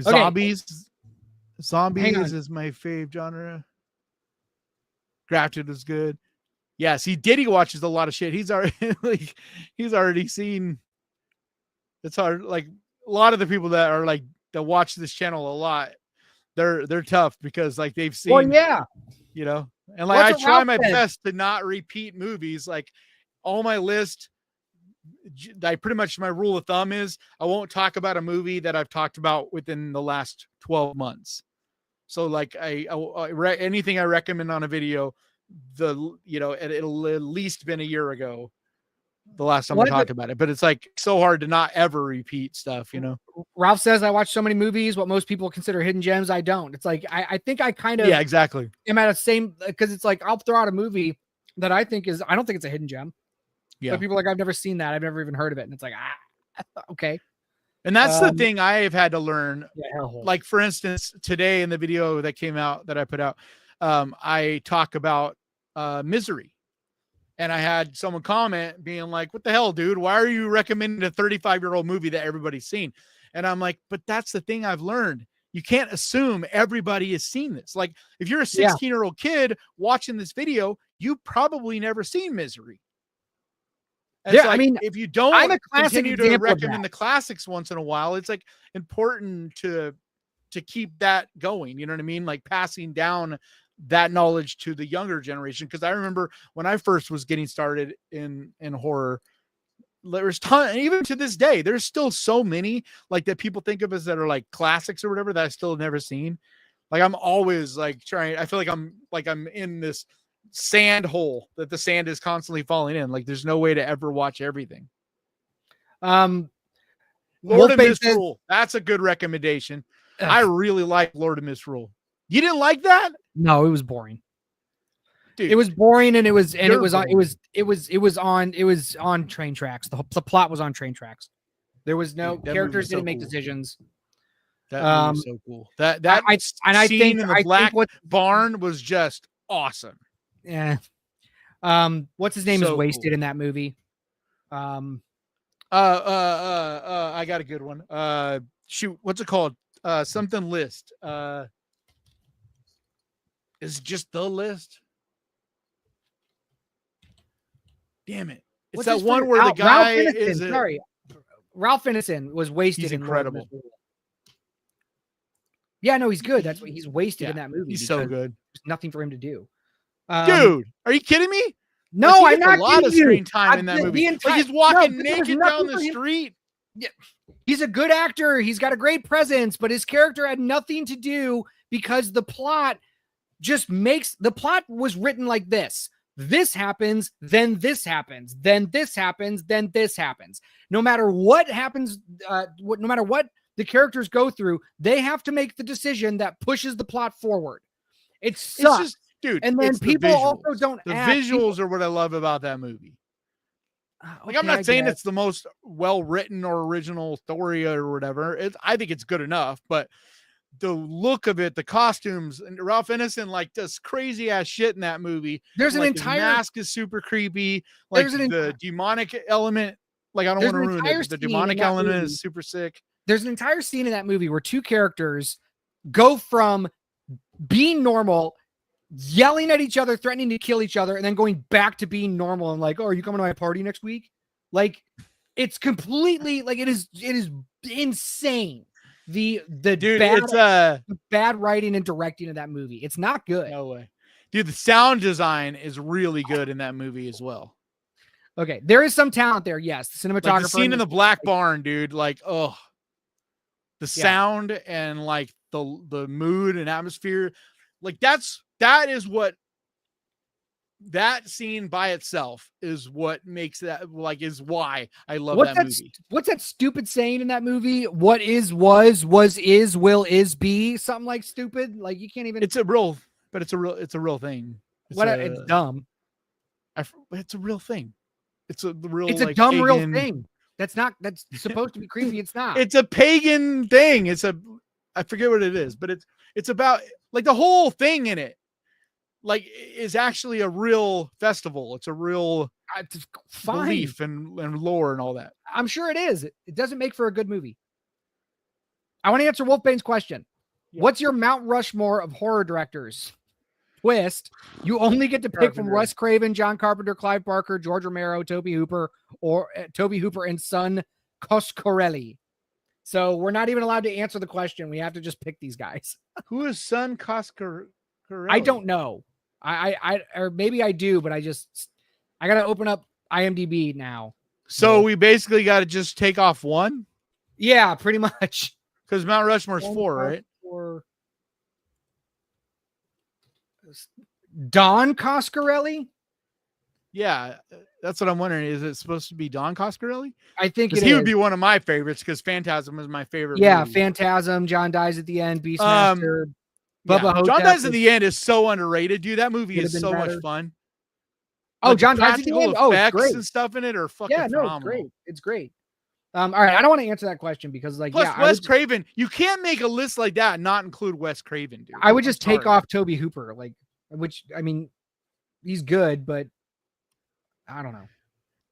Zombies is my fave genre. Grafted was good. Yeah, see, Diddy watches a lot of shit. He's already seen. It's hard. Like a lot of the people that are like that watch this channel a lot, they're tough because like they've seen. Well, yeah, you know, and like I try my best to not repeat movies. Like all my list, I pretty much, my rule of thumb is I won't talk about a movie that I've talked about within the last 12 months. So like anything I recommend on a video, it'll at least been a year ago the last time I talked about it. But it's like so hard to not ever repeat stuff, you know. Ralph says I watch so many movies, what most people consider hidden gems. I don't. It's like I think I kind of exactly. am at the same, because it's like I'll throw out a movie that I don't think it's a hidden gem. Yeah. But people are like, I've never seen that. I've never even heard of it. And it's like, okay. And that's the thing I have had to learn. Yeah, like, for instance, today in the video that came out that I put out, I talk about Misery. And I had someone comment being like, what the hell, dude? Why are you recommending a 35-year-old movie that everybody's seen? And I'm like, but that's the thing I've learned. You can't assume everybody has seen this. Like, if you're a 16-year-old kid watching this video, you probably never seen Misery. Yeah, like, I mean, if you don't continue to recommend the classics once in a while, it's like important to keep that going. You know what I mean? Like passing down that knowledge to the younger generation. Because I remember when I first was getting started in horror, there's ton, even to this day, there's still so many like that people think of as that are like classics or whatever that I still have never seen. Like I'm always like trying. I feel like I'm in this sand hole that the sand is constantly falling in. Like there's no way to ever watch everything. Lord of Misrule. That's a good recommendation. I really like Lord of Misrule. You didn't like that? No, it was boring. Dude, it was boring, and it was on train tracks. The plot was on train tracks. There was no characters didn't make decisions. That movie was so cool. I think the black barn was just awesome. Yeah. What's his name is wasted in that movie. I got a good one. Shoot, what's it called? Something List. Is just The List. Damn it. It's that one where the guy is Ralph Ineson was wasted. He's incredible. Yeah, no, he's good. That's what he's wasted in that movie. He's so good. There's nothing for him to do. Dude, are you kidding me? No, I'm not kidding you. A lot of screen time in that movie. Like he's walking naked down the street. Yeah. He's a good actor. He's got a great presence, but his character had nothing to do because the plot the plot was written like this. This happens, then this happens, then this happens, then this happens. No matter what happens, no matter what the characters go through, they have to make the decision that pushes the plot forward. It sucks. It's just, dude, and then people also don't the visuals are what I love about that movie. Like, I'm not saying it's the most well-written or original story or whatever. I think it's good enough, but the look of it, the costumes, and Ralph Ineson like does crazy ass shit in that movie. There's an entire mask is super creepy. Like the demonic element. Like I don't want to ruin it. But the demonic element is super sick. There's an entire scene in that movie where two characters go from being normal, yelling at each other, threatening to kill each other, and then going back to being normal and like, oh, are you coming to my party next week? Like, it's completely like it is insane. The bad writing and directing of that movie. It's not good. No way. Dude, the sound design is really good in that movie as well. Okay. There is some talent there. Yes. The cinematographer. Like the scene in the black barn, dude. Like, the sound and like the mood and atmosphere. Like that is what that scene by itself is what makes that like is why I love that movie. What's that stupid saying in that movie? What is, was is, will is be, something like stupid. Like you can't even. It's a real thing. It's dumb. It's a real thing. It's a real. It's a dumb pagan, real thing. That's supposed to be creepy. It's not. It's a pagan thing. I forget what it is, but it's about like the whole thing in it. Like is actually a real festival. It's a real belief and lore and all that. I'm sure it is. It doesn't make for a good movie. I want to answer Wolfbane's question. Yeah. What's your Mount Rushmore of horror directors? Twist. You only get to pick from Wes Craven, John Carpenter, Clive Barker, George Romero, Toby Hooper, and son Coscarelli. So we're not even allowed to answer the question. We have to just pick these guys. Who is son Coscarelli? I don't know. I or maybe I do, but I got to open up IMDb now. So we basically got to just take off one? Yeah, pretty much. Because Mount Rushmore's 4, right? Don Coscarelli? Yeah, that's what I'm wondering. Is it supposed to be Don Coscarelli? I think he would be one of my favorites because Phantasm is my favorite. Yeah, movie. Phantasm. John dies at the end. Beastmaster. Bubba Hotep. John dies at the end is so underrated, dude. That movie is so much fun. Oh, John dies at the end. Oh, it's great. And stuff in it are fucking phenomenal. It's great. It's great. All right, I don't want to answer that question because, like, plus Wes Craven. You can't make a list like that and not include Wes Craven, dude. I would just take off Toby Hooper, like, which I mean, he's good, but I don't know.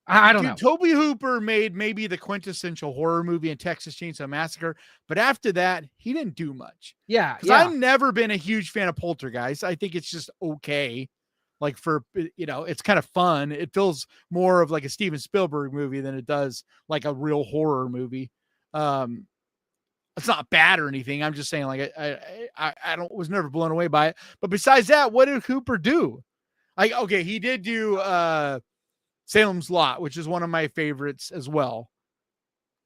I don't know. Toby Hooper made maybe the quintessential horror movie in Texas Chainsaw Massacre, but after that, he didn't do much. Yeah, because I've never been a huge fan of Poltergeist. I think it's just okay. Like for, it's kind of fun. It feels more of like a Steven Spielberg movie than it does like a real horror movie. It's not bad or anything. I'm just saying, like, I was never blown away by it. But besides that, what did Hooper do? Like, okay, he did do Salem's Lot, which is one of my favorites as well.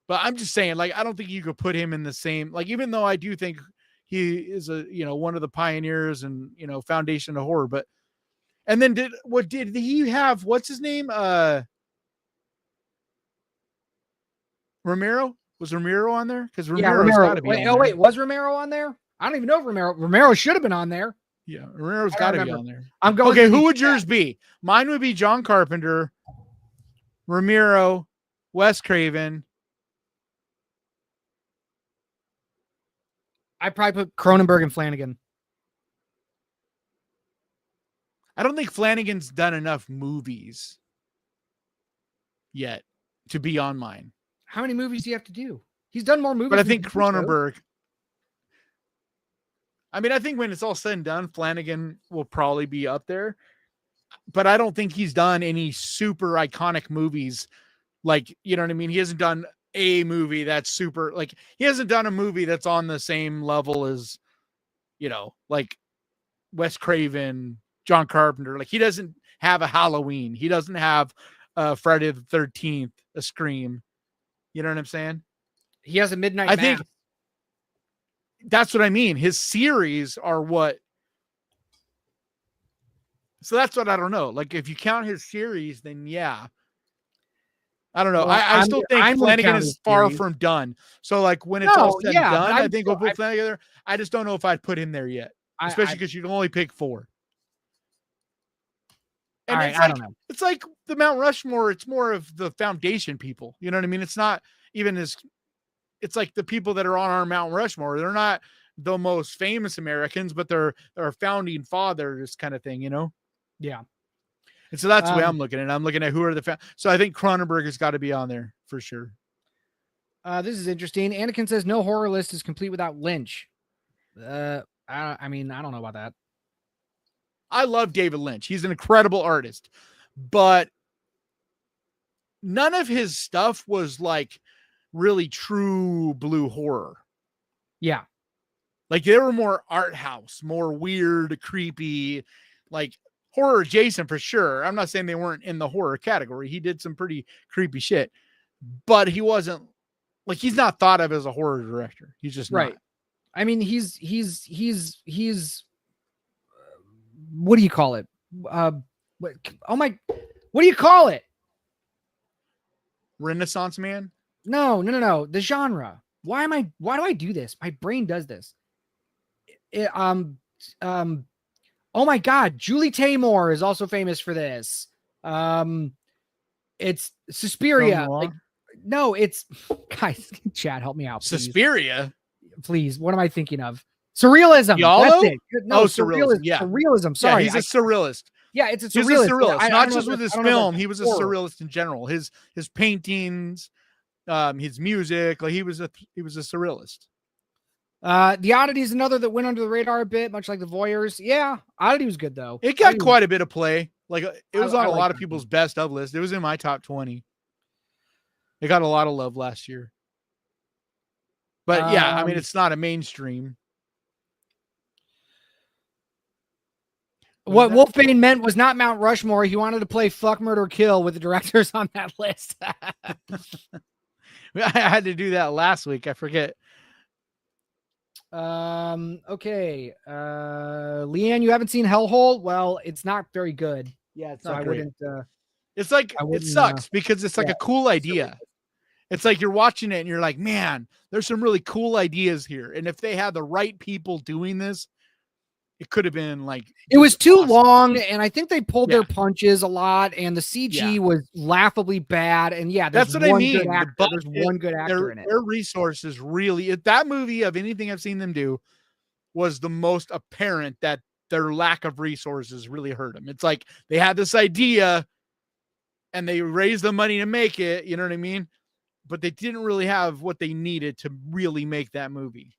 But I'm just saying, like, I don't think you could put him in the same, like, even though I do think he is one of the pioneers and, foundation of horror, but. And then did he have, what's his name? Romero? Was Romero on there? Because Romero's got to be on there. Wait, was Romero on there? I don't even know if Romero should have been on there. Yeah, Romero's got to be on there. I'm going. Okay, who would yours be? Mine would be John Carpenter, Romero, Wes Craven. I'd probably put Cronenberg and Flanagan. I don't think Flanagan's done enough movies yet to be on mine. How many movies do you have to do? He's done more movies. But I think Cronenberg. I mean, I think when it's all said and done, Flanagan will probably be up there. But I don't think he's done any super iconic movies. Like, you know what I mean? He hasn't done a movie that's super, like, he hasn't done a movie that's on the same level as, like Wes Craven, John Carpenter. Like, he doesn't have a Halloween. He doesn't have Friday the 13th, a Scream. You know what I'm saying? He has a Midnight I Mass. think that's what I mean. His series are what. So that's what I don't know. Like, if you count his series, then yeah. I don't know. Well, I still think Flanagan is far from done. So, like, when it's all said and done, I think we'll put Flanagan there. I just don't know if I'd put him there yet, especially because you can only pick 4. And right, I don't know. It's like the Mount Rushmore. It's more of the foundation people. You know what I mean? It's not even as. It's like the people that are on our Mount Rushmore. They're not the most famous Americans, but they're founding fathers kind of thing. Yeah. And so that's the way I'm looking at it. I'm looking at who are the so I think Cronenberg has got to be on there for sure. This is interesting. Anakin says no horror list is complete without Lynch. I mean, I don't know about that. I love David Lynch. He's an incredible artist, but none of his stuff was like really true blue horror. Yeah. Like, they were more art house, more weird, creepy, like horror adjacent for sure. I'm not saying they weren't in the horror category. He did some pretty creepy shit, but he wasn't like, he's not thought of as a horror director. He's just right. Not. I mean, he's what do you call it? What do you call it? Renaissance man? No. The genre. Why do I do this? My brain does this. Oh my God. Julie Taymor is also famous for this. It's Suspiria. Like, no, it's guys, chat, help me out. Please. Suspiria? Please. What am I thinking of? Surrealism. Giallo? That's it. No, surrealism. Yeah. Surrealism. Sorry. Yeah, he's a surrealist. Yeah, it's a surrealist. He's a surrealist. Not just with his film. He was a horror. surrealist in general. His paintings, his music, like he was a surrealist. The Oddity is another that went under the radar a bit, much like The Voyeurs. Yeah, Oddity was good though. It got quite a bit of play. Like, it was on a lot of people's best of list. It was in my top 20. It got a lot of love last year. But yeah, I mean, it's not a mainstream. What Wolfbane meant was not Mount Rushmore. He wanted to play Fuck, Murder, Kill with the directors on that list. I had to do that last week. I forget. Okay. Leanne, you haven't seen Hellhole? Well, it's not very good. Yeah, it's so not I great. wouldn't. It's like it sucks because it's like a cool idea. It's like you're watching it and you're like, man, there's some really cool ideas here. And if they had the right people doing this, it could have been like it was too long, and I think they pulled their punches a lot, and the CG was laughably bad. And that's what I mean. There's one good actor in it. Their resources really, that movie of anything I've seen them do was the most apparent that their lack of resources really hurt them. It's like they had this idea and they raised the money to make it, you know what I mean? But they didn't really have what they needed to really make that movie.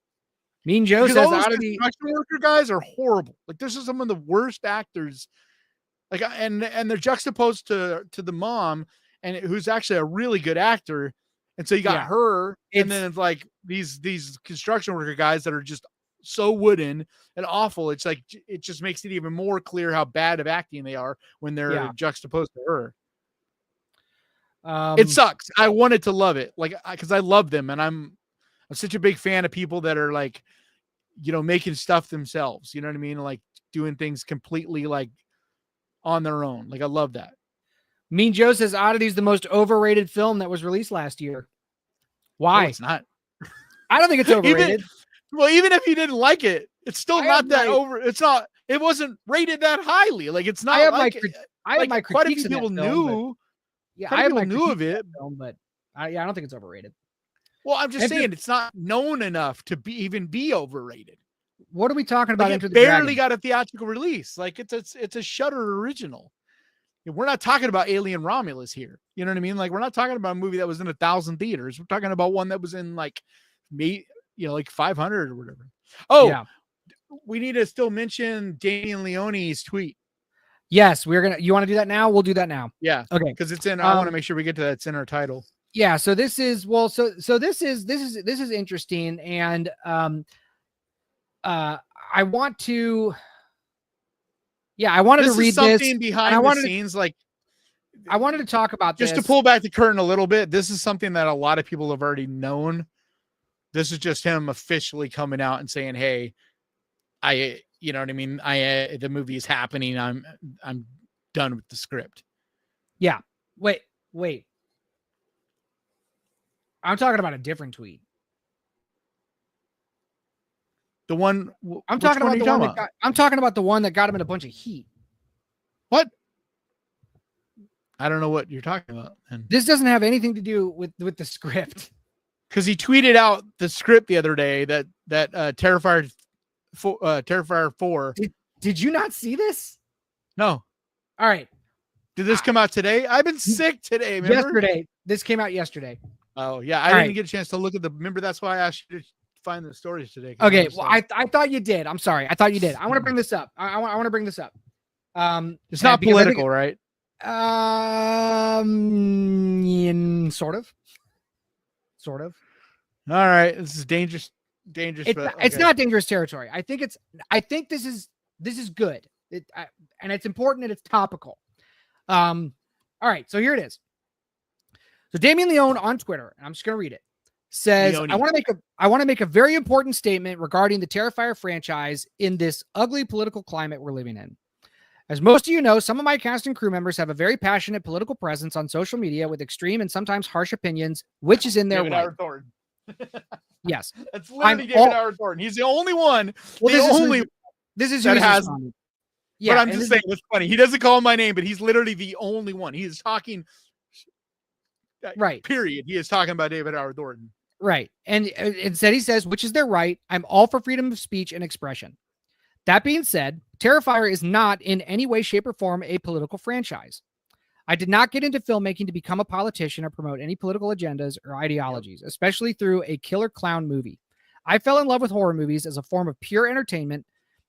Mean Joe says out of the construction worker guys are horrible. Like this is some of the worst actors. Like and they're juxtaposed to the mom and who's actually a really good actor. And so you got her, and then it's like these construction worker guys that are just so wooden and awful. It's like it just makes it even more clear how bad of acting they are when they're juxtaposed to her. It sucks. I wanted to love it, like because I love them, and I'm such a big fan of people that are like, you know, making stuff themselves. You know what I mean? Like doing things completely like on their own. Like I love that. Mean Joe says Oddity is the most overrated film that was released last year. Why? No, it's not. I don't think it's overrated. Even if you didn't like it, it's still not that over. It's not. It wasn't rated that highly. Like it's not. I have my critiques. Quite a few people knew. I have my knew of it, film, but I don't think it's overrated. Well, I'm just saying it's not known enough to even be overrated. What are we talking about? Like it barely got a theatrical release. Like it's a Shudder original. We're not talking about Alien Romulus here. You know what I mean? Like we're not talking about a movie that was in 1,000 theaters. We're talking about one that was in like like 500 or whatever. Oh, yeah. We need to still mention Damien Leone's tweet. Yes, you want to do that now? We'll do that now. Yeah. Okay. Because it's in, I want to make sure we get to that. It's in our title. Yeah. So this is, this is interesting. And, I wanted to read this behind the scenes. I wanted to talk about just to pull back the curtain a little bit. This is something that a lot of people have already known. This is just him officially coming out and saying, hey, you know what I mean? The movie is happening. I'm done with the script. Yeah. Wait. I'm talking about a different tweet. The one I'm talking about I'm talking about the one that got him in a bunch of heat. What? I don't know what you're talking about. And this doesn't have anything to do with the script. Because he tweeted out the script the other day that Terrifier 4. Did you not see this? No. All right. Did this come out today? I've been sick today. Remember? Yesterday. This came out yesterday. Oh yeah, I didn't get a chance to look at remember that's why I asked you to find the stories today. Okay, well I thought you did. I'm sorry. I thought you did. I want to bring this up. I want to bring this up. It's not political, right? Sort of. All right, this is dangerous. It's not dangerous territory. I think this is good. And it's important and it's topical. All right, so here it is. So Damien Leone on Twitter, and I'm just going to read it, says, I want to make a very important statement regarding the Terrifier franchise in this ugly political climate we're living in. As most of you know, some of my cast and crew members have a very passionate political presence on social media with extreme and sometimes harsh opinions, which is in their right. Yes. That's literally David Howard Thornton. He's the only one. Well, this is that has. Yeah, but I'm just saying, it's funny. He doesn't call my name, but he's literally the only one. He is talking. Right. Period. He is talking about David Howard Thornton. Right. And instead he says, which is their right. I'm all for freedom of speech and expression. That being said, Terrifier is not in any way, shape, or form a political franchise. I did not get into filmmaking to become a politician or promote any political agendas or ideologies, especially through a killer clown movie. I fell in love with horror movies as a form of pure entertainment,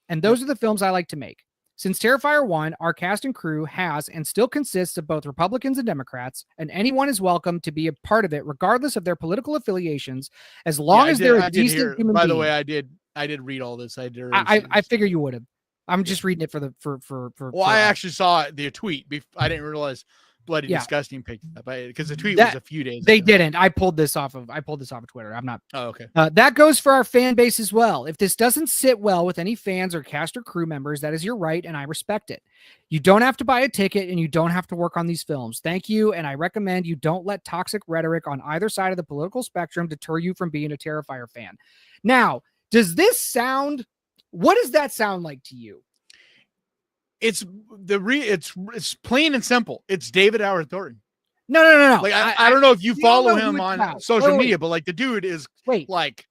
and those are the films I like to make. Since Terrifier 1, our cast and crew has and still consists of both Republicans and Democrats, and anyone is welcome to be a part of it, regardless of their political affiliations, as long as they're a decent human being. By the way, I did read all this. I figure you would have. I'm just reading it for the for. Well, I actually saw the tweet. I didn't realize Bloody Disgusting picked it up because the tweet was a few days. They ago. didn't. I pulled this off of Twitter. I'm not. Oh, okay. That goes for our fan base as well. If this doesn't sit well with any fans or cast or crew members, that is your right, and I respect it. You don't have to buy a ticket, and you don't have to work on these films. Thank you, and I recommend you don't let toxic rhetoric on either side of the political spectrum deter you from being a Terrifier fan. Now, does this sound? What does that sound like to you? It's plain and simple. It's David Howard Thornton. No. Like I don't know if you follow him on social media, but like the dude is like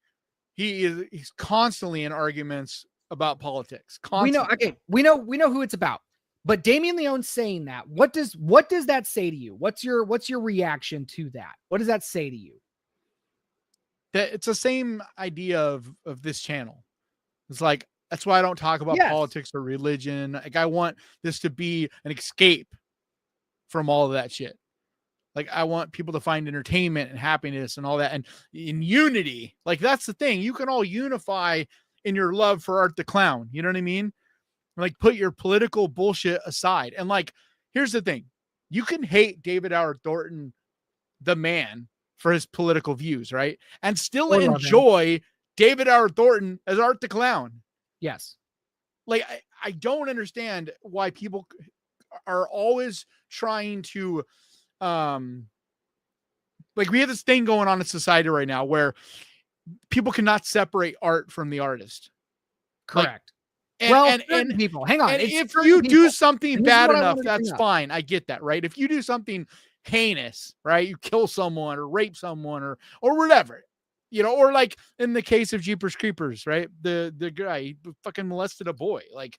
he's constantly in arguments about politics. Constantly. We know who it's about. But Damien Leone saying that, what does that say to you? What's your reaction to that? What does that say to you? That it's the same idea of this channel. It's like, that's why I don't talk about politics or religion. Like, I want this to be an escape from all of that shit. Like, I want people to find entertainment and happiness and all that. And in unity, like, that's the thing. You can all unify in your love for Art the Clown. You know what I mean? Like, put your political bullshit aside. And like, here's the thing. You can hate David Howard Thornton, the man, for his political views, right? And still enjoy David Howard Thornton as Art the Clown. Yes. Like, I don't understand why people are always trying to, like, we have this thing going on in society right now where people cannot separate art from the artist. Correct. Like, and people, hang on. And if you do something bad enough, that's fine. I get that, right? If you do something heinous, right? You kill someone or rape someone or whatever. You know, or like in the case of Jeepers Creepers, right? The guy fucking molested a boy. Like,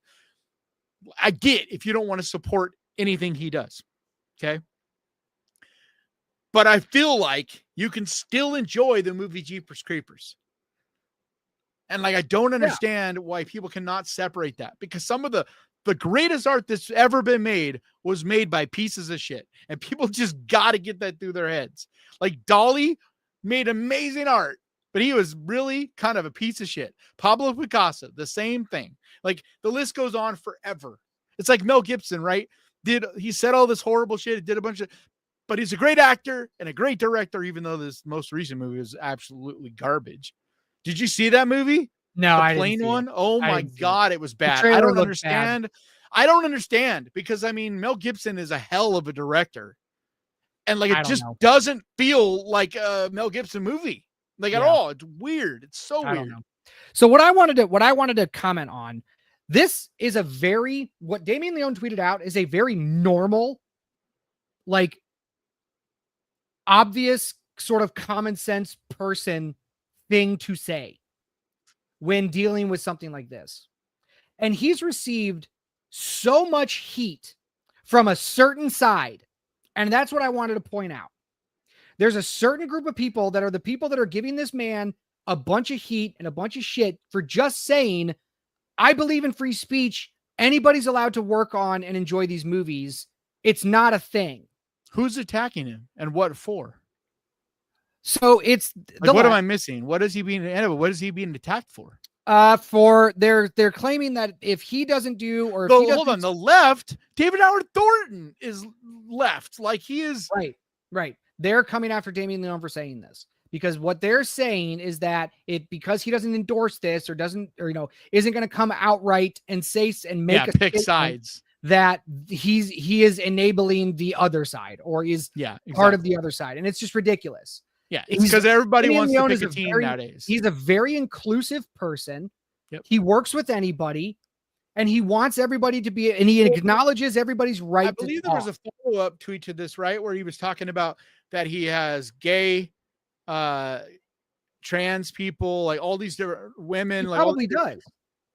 I get if you don't want to support anything he does. Okay. But I feel like you can still enjoy the movie Jeepers Creepers. And like, I don't understand why people cannot separate that, because some of the greatest art that's ever been made was made by pieces of shit. And people just got to get that through their heads. Like, Dali made amazing art, but he was really kind of a piece of shit. Pablo Picasso, the same thing. Like, the list goes on forever. It's like Mel Gibson, right? He said all this horrible shit. He did a bunch of, but he's a great actor and a great director, even though this most recent movie is absolutely garbage. Did you see that movie? No, I didn't see it. Oh my God, it was bad. I don't understand. I don't understand, because I mean, Mel Gibson is a hell of a director. And like, it just doesn't feel like a Mel Gibson movie. Like, at all. It's weird. It's so weird. So what I wanted to comment on, this is what Damien Leone tweeted out is a very normal, like, obvious sort of common sense person thing to say when dealing with something like this. And he's received so much heat from a certain side. And that's what I wanted to point out. There's a certain group of people that are the people that are giving this man a bunch of heat and a bunch of shit for just saying, I believe in free speech. Anybody's allowed to work on and enjoy these movies. It's not a thing. Who's attacking him and what for? So it's like, what am I missing? What is he being attacked for? They're claiming that if he doesn't do, or if he doesn't, hold on, the left, David Howard Thornton is left. Like, he is right. They're coming after Damien Leone for saying this, because what they're saying is that because he doesn't endorse this or doesn't, or, you know, isn't going to come outright and say and make pick sides, that he is enabling the other side, or is part of the other side. And it's just ridiculous. Yeah, it's because everybody wants to pick a team nowadays. He's a very inclusive person. Yep. He works with anybody, and he wants everybody to be, and he acknowledges everybody's right. I believe there was a follow-up tweet to this, right, where he was talking about that he has gay, trans people, like all these different women. He like probably does.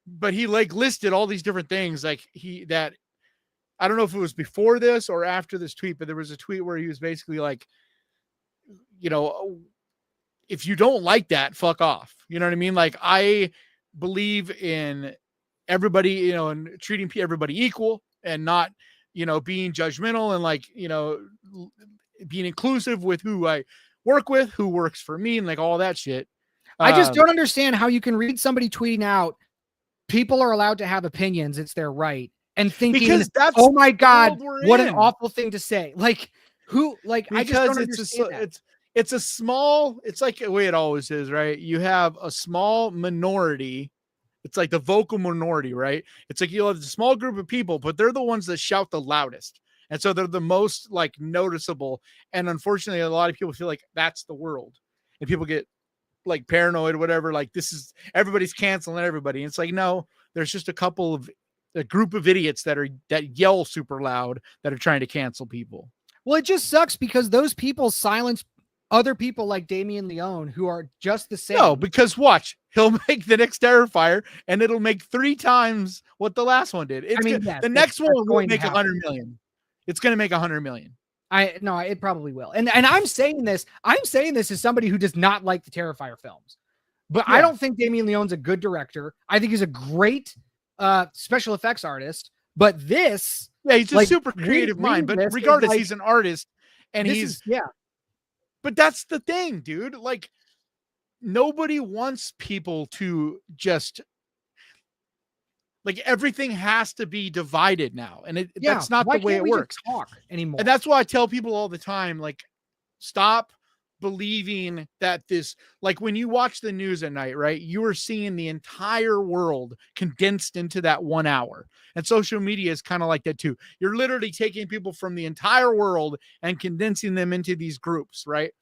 But he like listed all these different things. Like, I don't know if it was before this or after this tweet, but there was a tweet where he was basically like, you know, if you don't like that, fuck off. You know what I mean? Like, I believe in everybody, you know, and treating everybody equal and not, you know, being judgmental and, like, you know, being inclusive with who I work with, who works for me, and like all that shit. I just don't understand how you can read somebody tweeting out, people are allowed to have opinions. It's their right. And thinking, because that's oh my God, what in. an awful thing to say. Like who, like, because I just don't understand that. It's a small, it's like the way it always is, right? You have a small minority. It's like the vocal minority, right? It's like you have a small group of people, but they're the ones that shout the loudest. And so they're the most like noticeable. And unfortunately, a lot of people feel like that's the world. And people get like paranoid or whatever. Like this is, everybody's canceling everybody. And it's like, no, there's just a group of idiots that yell super loud that are trying to cancel people. Well, it just sucks because those people silence other people like Damien Leone who are just the same. No, because watch, he'll make the next Terrifier and it'll make 3 times what the last one did. The next one will make 100 million. It's going to make 100 million. It probably will. And I'm saying this as somebody who does not like the Terrifier films, but I don't think Damien Leone's a good director. I think he's a great special effects artist, but this, he's a super creative mind, but regardless, he's an artist and but that's the thing, dude. Like nobody wants people to just like everything has to be divided now. And that's not the way it works talk anymore. And that's why I tell people all the time, like, stop believing that this, like when you watch the news at night, right? You are seeing the entire world condensed into that 1 hour. And social media is kind of like that too. You're literally taking people from the entire world and condensing them into these groups, right?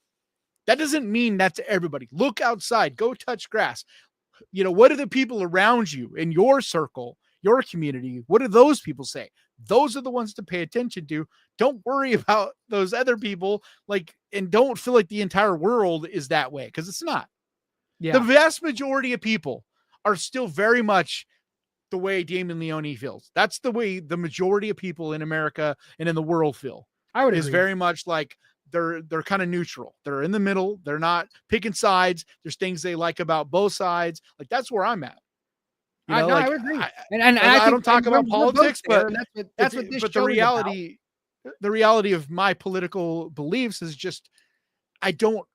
That doesn't mean that's everybody. Look outside, go touch grass. You know, what are the people around you in your circle, your community? What do those people say? Those are the ones to pay attention to. Don't worry about those other people, like, and don't feel like the entire world is that way, because it's not. Yeah. The vast majority of people are still very much the way Damien Leone feels. That's the way the majority of people in America and in the world feel. I would agree. Is very much like they're kind of neutral. They're in the middle. They're not picking sides. There's things they like about both sides. Like that's where I'm at. You know, I would agree. I don't talk about politics, but that's what this but show the reality of my political beliefs is just, I don't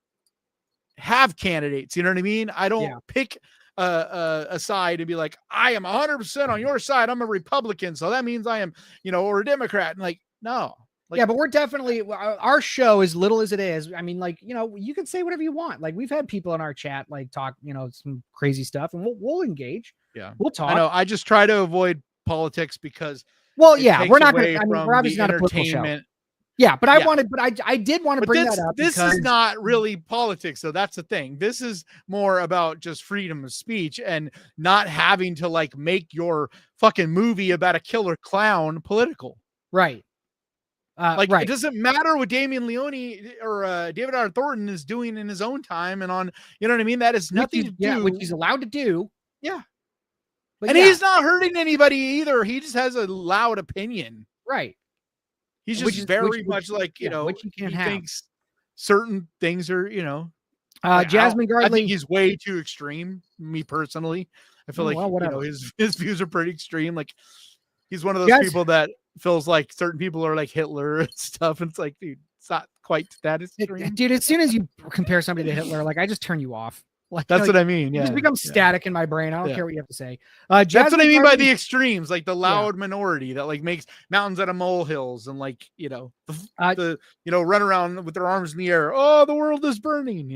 have candidates. You know what I mean? I don't pick a side and be like, I am 100% on your side. I'm a Republican. So that means I am, or a Democrat. And like, no. Like, but we're definitely, our show, as little as it is, I mean, like, you can say whatever you want. Like we've had people in our chat, like talk, some crazy stuff, and we'll engage. Yeah. We'll talk. I know. I just try to avoid politics because we're not going to, we're obviously not a political show. Yeah. But I did want to bring that up. This is not really politics. So that's the thing. This is more about just freedom of speech and not having to like make your fucking movie about a killer clown political. Right. It doesn't matter what Damien Leone or David R. Thornton is doing in his own time and on, you know what I mean? That is nothing to do. Which he's allowed to do. Yeah. But he's not hurting anybody either. He just has a loud opinion. Right. He's just very much like, he thinks certain things are, Jasmine Gardley. I think he's way too extreme, me personally. I feel his views are pretty extreme. Like he's one of those people that feels like certain people are like Hitler and stuff. And it's like, dude, it's not quite that extreme. Dude, as soon as you compare somebody to Hitler, like I just turn you off. Like that's what I mean. Yeah, it just becomes static in my brain. I don't care what you have to say. That's what I mean by the extremes, like the loud minority that like makes mountains out of molehills and like the run around with their arms in the air. Oh, the world is burning.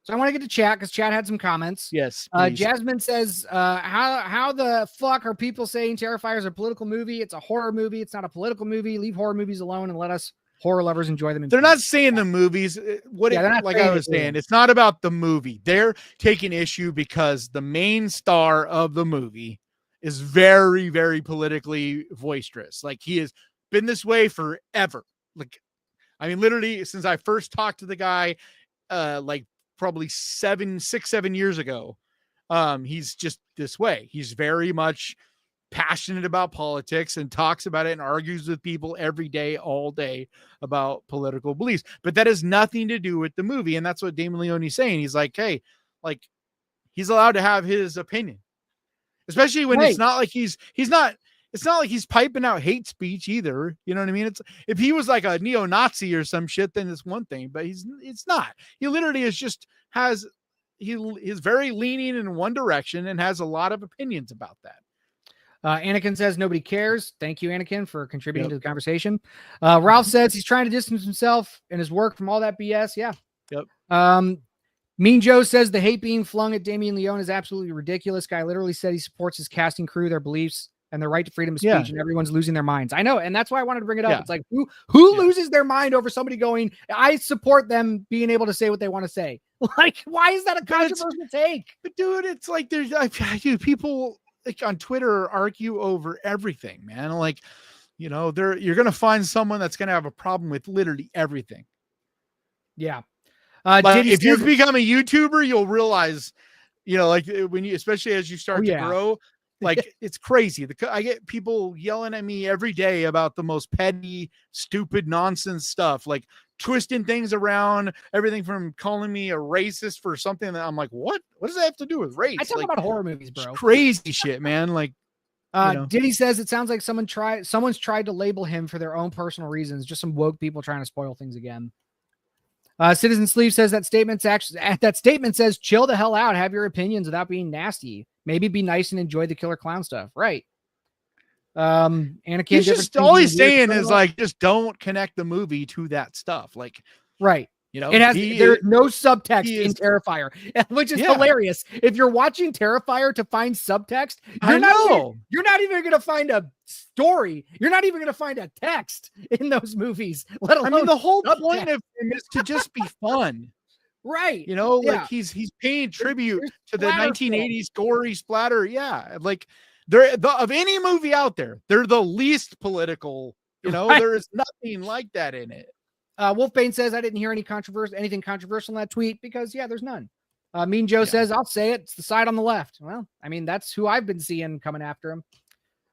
So I want to get to chat because chat had some comments. Yes. Jasmine says, "How the fuck are people saying Terrifier is a political movie? It's a horror movie. It's not a political movie. Leave horror movies alone and let us." Horror lovers enjoy them. They're not saying the movies. I was saying, it's not about the movie. They're taking issue because the main star of the movie is very, very politically boisterous. Like he has been this way forever. Like, I mean, literally since I first talked to the guy, like probably 7 years ago, he's just this way. He's very much passionate about politics and talks about it and argues with people every day, all day about political beliefs. But that has nothing to do with the movie. And that's what Damien Leone is saying. He's like, hey, like he's allowed to have his opinion, especially when it's not like it's not like he's piping out hate speech either. You know what I mean? It's if he was like a neo-Nazi or some shit, then it's one thing, but it's not. He literally is very leaning in one direction and has a lot of opinions about that. Anakin says nobody cares. Thank you, Anakin, for contributing to the conversation. Ralph says he's trying to distance himself and his work from all that BS. Yeah. Yep. Mean Joe says the hate being flung at Damien Leone is absolutely ridiculous. Guy literally said he supports his casting crew, their beliefs, and their right to freedom of speech, and everyone's losing their minds. I know, and that's why I wanted to bring it up. It's like, who loses their mind over somebody going, I support them being able to say what they want to say? Like, why is that a controversial take? But dude, it's like there's people like on Twitter argue over everything, man. Like, you're gonna find someone that's gonna have a problem with literally everything. Yeah. If you become a YouTuber, you'll realize, like when you, especially as you start to grow, like it's crazy. I get people yelling at me every day about the most petty, stupid, nonsense stuff, like twisting things around, everything from calling me a racist for something that I'm like, what does that have to do with race? I talk about horror movies, bro. Crazy shit, man. Like, Diddy says it sounds like someone's tried to label him for their own personal reasons. Just some woke people trying to spoil things again. Citizen Sleeve says that statement says chill the hell out, have your opinions without being nasty. Maybe be nice and enjoy the killer clown stuff. Right. Anakin, just all he's saying is like, just don't connect the movie to that stuff. Like, right. There's no subtext in Terrifier, which is hilarious. If you're watching Terrifier to find subtext, you're not even going to find a story. You're not even going to find a text in those movies. Let alone the whole point of him is to just be fun. Right. Like he's paying tribute to the 1980s gory splatter. Yeah. Like of any movie out there, they're the least political, there is nothing like that in it. Wolfbane says, I didn't hear anything controversial in that tweet because there's none. Mean Joe says, I'll say it. It's the side on the left. Well, I mean, that's who I've been seeing coming after him.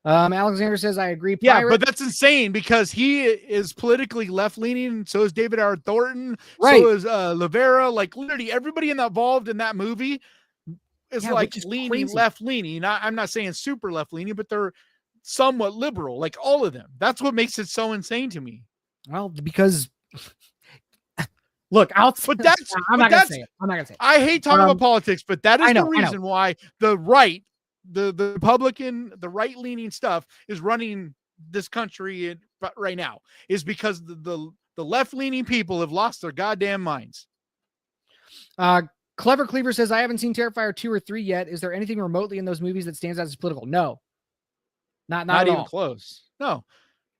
Alexander says, I agree. Pirate. Yeah, but that's insane because he is politically left-leaning. So is David R. Thornton. Right. So is Lavera. Like literally everybody involved in that movie is leaning left-leaning. I'm not saying super left-leaning, but they're somewhat liberal. Like all of them. That's what makes it so insane to me. Well, because look, I'm not gonna say it. I hate talking about politics, but that is the reason why the right, the Republican, the right-leaning stuff is running this country right now, is because the left-leaning people have lost their goddamn minds. Clever Cleaver says, I haven't seen Terrifier 2 or 3 yet. Is there anything remotely in those movies that stands out as political? No. Not even all. Close. No.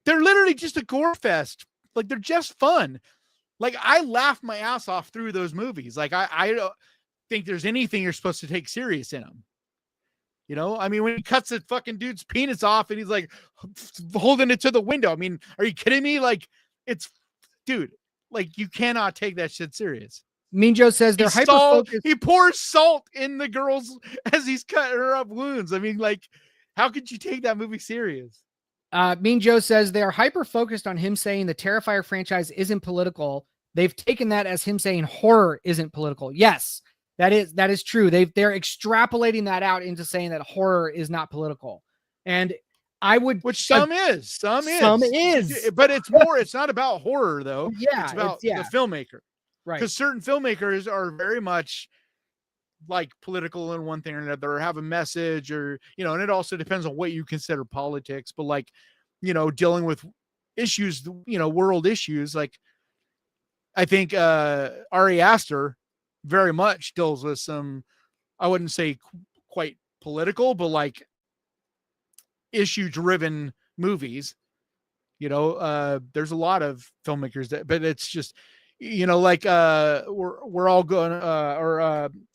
They're literally just a gore fest. Like they're just fun. Like I laugh my ass off through those movies. Like I don't think there's anything you're supposed to take serious in them. I mean, when he cuts the fucking dude's penis off and he's like holding it to the window. I mean, are you kidding me? Like dude, like you cannot take that shit serious. Mean Joe says they're hyper-focused. He pours salt in the girl's as he's cutting her up wounds. I mean, like, how could you take that movie serious? Mean Joe says they are hyper-focused on him saying the Terrifier franchise isn't political. They've taken that as him saying horror isn't political. Yes, that is true. They're extrapolating that out into saying that horror is not political. And I would, which some is, but it's not about horror though. Yeah, it's about the filmmaker, right? Because certain filmmakers are very much like political in one thing or another, or have a message, or and it also depends on what you consider politics. But like, dealing with issues, world issues. Like, I think Ari Aster very much deals with some, I wouldn't say quite political, but like issue-driven movies. There's a lot of filmmakers but it's just. Like we're all going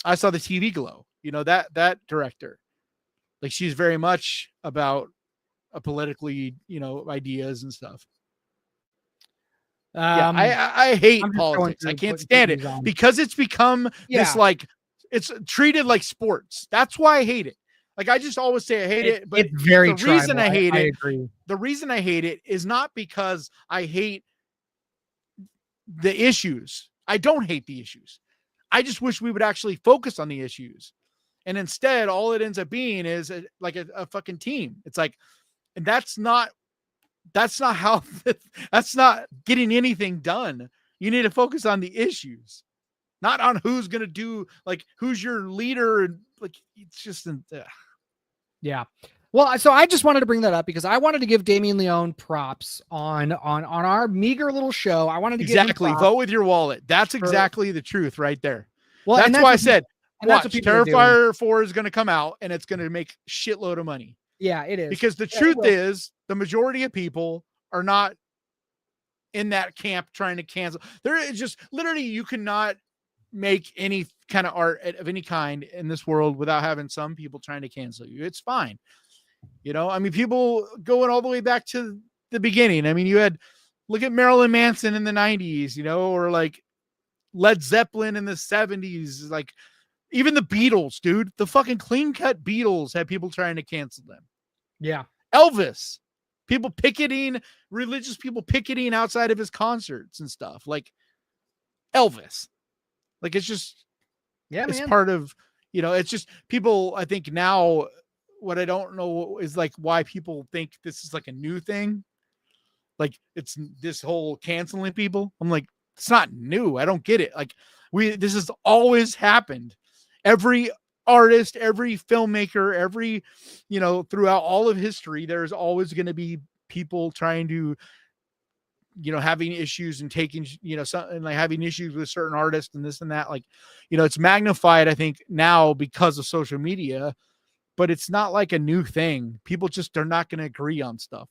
I saw the TV Glow, that director, like she's very much about politically, ideas and stuff. I hate politics. I can't stand it because it's become this, like it's treated like sports. That's why I hate it. Like I just always say I hate it, but it's very the reason I hate it, agree. The reason I hate it is not because I hate the issues. I don't hate the issues. I just wish we would actually focus on the issues. And instead, all it ends up being is a fucking team. It's like, and that's not how, that's not getting anything done. You need to focus on the issues, not on who's going to do, like, who's your leader. And like, it's just, yeah. Well, so I just wanted to bring that up because I wanted to give Damien Leone props on our meager little show. I wanted to exactly give him vote with your wallet. That's exactly the truth right there. Well, that's why I said, watch, Terrifier 4 is going to come out and it's going to make shitload of money. Yeah, it is. Because the truth is, the majority of people are not in that camp trying to cancel. There is just literally, you cannot make any kind of art of any kind in this world without having some people trying to cancel you. It's fine. You know, I mean, people going all the way back to the beginning. I mean, look at Marilyn Manson in the 90s, you know, or like Led Zeppelin in the 70s, like even the Beatles, dude. The fucking clean cut Beatles had people trying to cancel them. Yeah. Elvis, religious people picketing outside of his concerts and stuff. Like Elvis. Like it's just, it's part of, you know, it's just people, I think now, what I don't know is like why people think this is like a new thing. Like it's this whole canceling people. I'm like, it's not new. I don't get it. Like this has always happened. Every artist, every filmmaker, every, you know, throughout all of history, there's always going to be people trying to, you know, having issues and taking, you know, something like having issues with certain artists and this and that. Like, you know, it's magnified, I think, now because of social media. But it's not like a new thing. People just are not going to agree on stuff.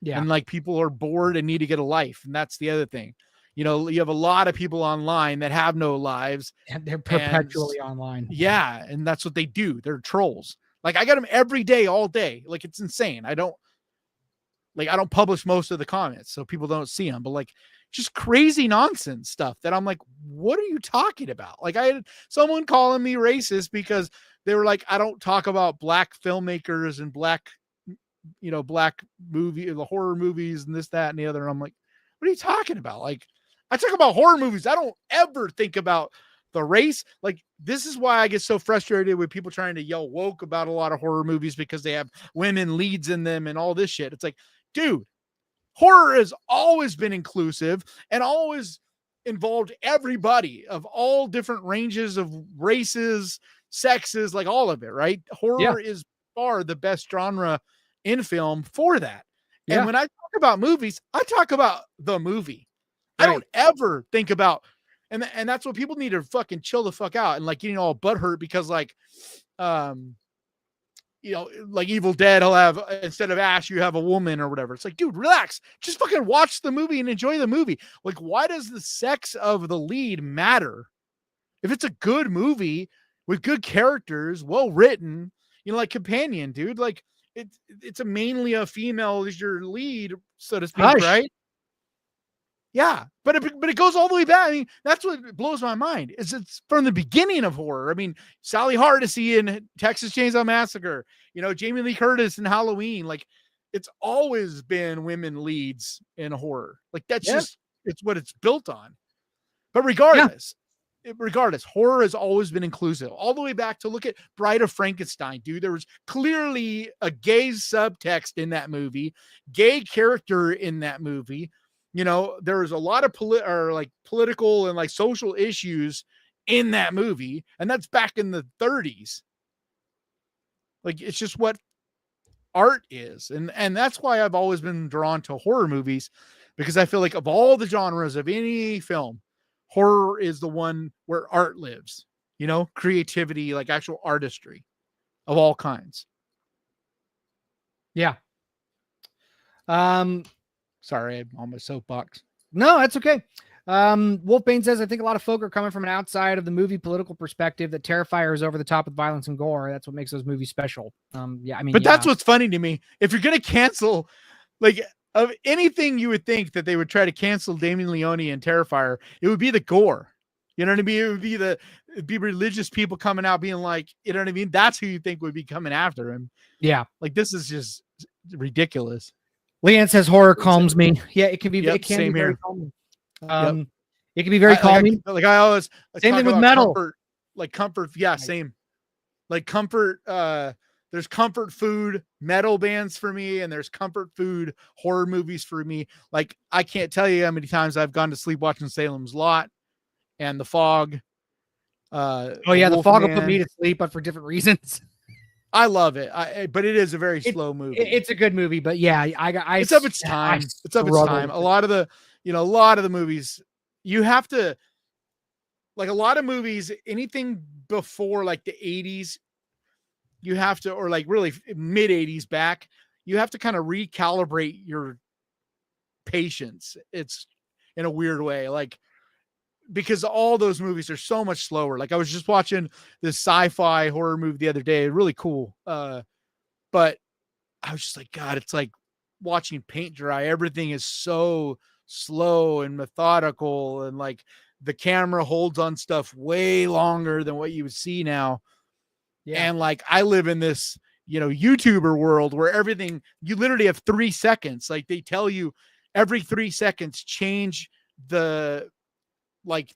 Yeah. And like people are bored and need to get a life. And that's the other thing. You know, you have a lot of people online that have no lives. And they're perpetually online. Yeah. And that's what they do. They're trolls. Like I got them every day, all day. Like it's insane. I don't publish most of the comments so people don't see them, but like just crazy nonsense stuff that I'm like, what are you talking about? Like I had someone calling me racist because they were like, I don't talk about black filmmakers and black movie, the horror movies and this, that, and the other. And I'm like, what are you talking about? Like I talk about horror movies. I don't ever think about the race. Like this is why I get so frustrated with people trying to yell woke about a lot of horror movies because they have women leads in them and all this shit. It's like, dude, horror has always been inclusive and always involved everybody of all different ranges of races, sexes, like all of it, right? Horror is far the best genre in film for that. Yeah. And when I talk about movies, I talk about the movie. Right. I don't ever think about, and that's what people need to fucking chill the fuck out and like getting all butthurt because like, you know, like Evil Dead, he'll have, instead of Ash, you have a woman or whatever. It's like, dude, relax. Just fucking watch the movie and enjoy the movie. Like, why does the sex of the lead matter? If it's a good movie with good characters, well written, you know, like Companion, dude, like it's mainly a female is your lead, so to speak, right? Yeah, but it goes all the way back. I mean, that's what blows my mind. Is it's from the beginning of horror. I mean, Sally Hardesty in Texas Chainsaw Massacre, you know, Jamie Lee Curtis in Halloween. Like, it's always been women leads in horror. Like that's just it's what it's built on. But regardless, horror has always been inclusive, all the way back to look at Bride of Frankenstein, dude. There was clearly a gay subtext in that movie, gay character in that movie. You know, there was a lot of political and like social issues in that movie. And that's back in the 30s. Like, it's just what art is. And that's why I've always been drawn to horror movies, because I feel like of all the genres of any film, horror is the one where art lives, you know, creativity, like actual artistry of all kinds. Yeah. Sorry, I'm on my soapbox. No, that's okay. Wolfbane says, I think a lot of folk are coming from an outside of the movie political perspective that Terrifier is over the top with violence and gore. That's what makes those movies special. Yeah, I mean, but that's what's funny to me. If you're going to cancel, like, of anything you would think that they would try to cancel Damien Leone and Terrifier, it would be the gore. You know what I mean? It would be it'd be religious people coming out being like, you know what I mean? That's who you think would be coming after him. Yeah. Like, this is just ridiculous. Leanne says horror calms me. Yeah, it can be. It can be very calming. It can be very calming. Like I always same thing with metal. Comfort. Yeah, same. Like comfort. There's comfort food metal bands for me, and there's comfort food horror movies for me. Like I can't tell you how many times I've gone to sleep watching Salem's Lot and The Fog. The Fog will put me to sleep, but for different reasons. I love it. But it is a very slow movie. It's a good movie, but yeah, it's of its time. It's of its time. A lot of the movies you have to, like, a lot of movies, anything before like the 80s, you have to, or like really mid 80s back, you have to kind of recalibrate your patience. It's in a weird way, like, because all those movies are so much slower. Like, I was just watching this sci-fi horror movie the other day, really cool. But I was just like, God, it's like watching paint dry. Everything is so slow and methodical, and like the camera holds on stuff way longer than what you would see now. Yeah. And like, I live in this, YouTuber world where everything, you literally have 3 seconds. Like, they tell you every 3 seconds, change the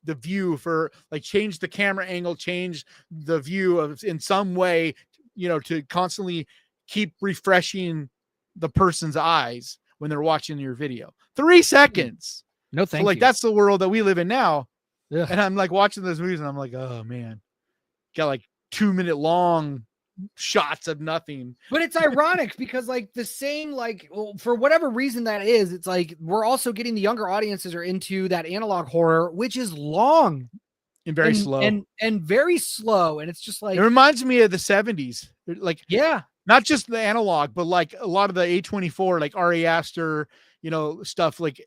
view for, like, change the camera angle, change the view of in some way, to constantly keep refreshing the person's eyes when they're watching your video. 3 seconds. No, thank you. That's the world that we live in now. Ugh. And I'm like watching those movies and I'm like, oh man, got like 2-minute long shots of nothing. But it's ironic because like the same, like, for whatever reason that is, it's like we're also getting the younger audiences are into that analog horror, which is long and very slow and very slow. And it's just like, it reminds me of the 70s. Like, yeah, not just the analog, but like a lot of the A24, like Ari Aster, stuff like,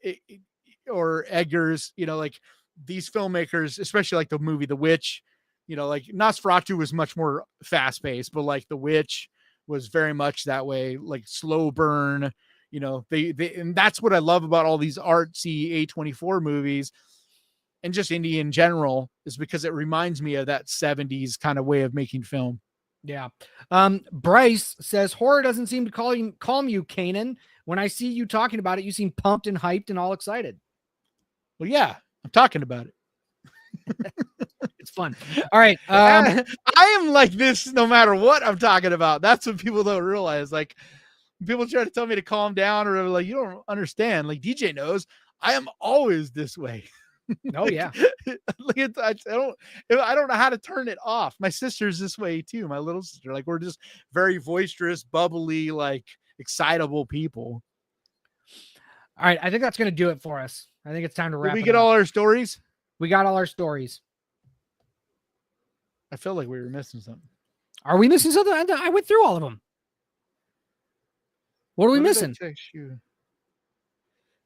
or Eggers, like these filmmakers, especially like the movie The Witch, like Nosferatu was much more fast paced, but like The Witch was very much that way, like slow burn, they and that's what I love about all these artsy A24 movies and just indie in general, is because it reminds me of that 70s kind of way of making film. Yeah. Bryce says horror doesn't seem to calm you, Kanan. When I see you talking about it, you seem pumped and hyped and all excited. Well, yeah, I'm talking about it. It's fun. All right. I am like this no matter what I'm talking about. That's what people don't realize. Like, people try to tell me to calm down, or like, you don't understand. Like, DJ knows I am always this way. Oh yeah. I don't know how to turn it off. My sister's this way too. My little sister, like, we're just very boisterous, bubbly, like excitable people. All right. I think that's going to do it for us. I think it's time to wrap. Did we get all our stories? We got all our stories. I feel like we were missing something. Are we missing something? I went through all of them. What are we missing? Did I text you?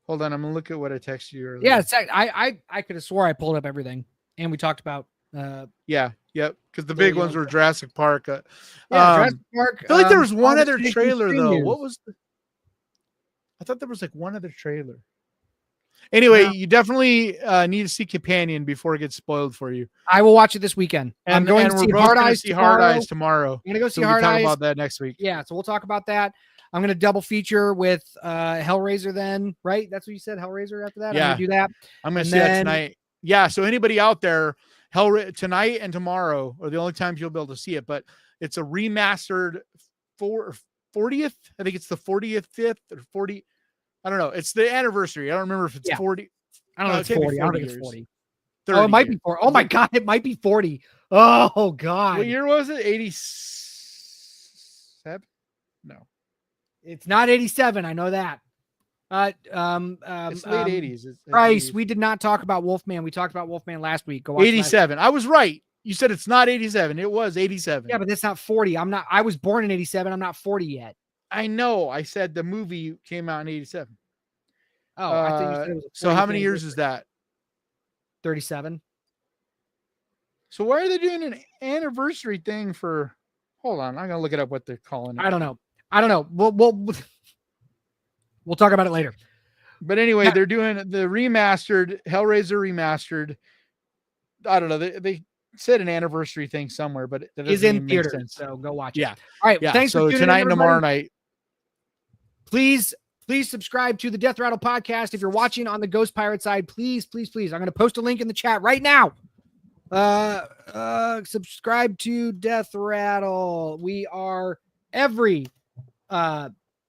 Hold on, I'm gonna look at what I texted you earlier. Yeah, I could have swore I pulled up everything, and we talked about. Yep. Because the big ones were Jurassic Park. Jurassic Park. I feel like there was one other trailer though. What was? I thought there was like one other trailer. Anyway, you definitely need to see Companion before it gets spoiled for you. I will watch it this weekend. I'm going to see Hard Eyes tomorrow. I'm going to go see Hard Eyes. Talk about that next week. Yeah, so we'll talk about that. I'm going to double feature with Hellraiser then, right? That's what you said, Hellraiser after that? Yeah. I'm going to do that. I'm going to see that tonight. Yeah, so anybody out there, tonight and tomorrow are the only times you'll be able to see it, but it's a remastered 40th. I think it's the 40th, 5th, or 40. I don't know. It's the anniversary. I don't remember if it's 40. I don't know. It's 40. I don't think it's 40. Oh, it might be 40. Oh my God. It might be 40. Oh God. What year was it? 87? No. It's not 87. I know that. It's late 80s. Bryce, we did not talk about Wolfman. We talked about Wolfman last week. Go watch 87. I was right. You said it's not 87. It was 87. Yeah, but that's not 40. I was born in 87. I'm not 40 yet. I know. I said the movie came out in 87. Oh, I think you said it was so how many years is that? 37. So why are they doing an anniversary thing for? Hold on, I'm gonna look it up. What they're calling it. I don't know. We'll talk about it later. But anyway, they're doing the remastered Hellraiser remastered. I don't know. They said an anniversary thing somewhere, but it is in theater. So go watch it. Yeah. All right. Yeah. Thanks so for tuning tonight in, and tomorrow night. Please subscribe to the Death Rattle podcast. If you're watching on the Ghost Pirate side, please. I'm going to post a link in the chat right now. Subscribe to Death Rattle. We are every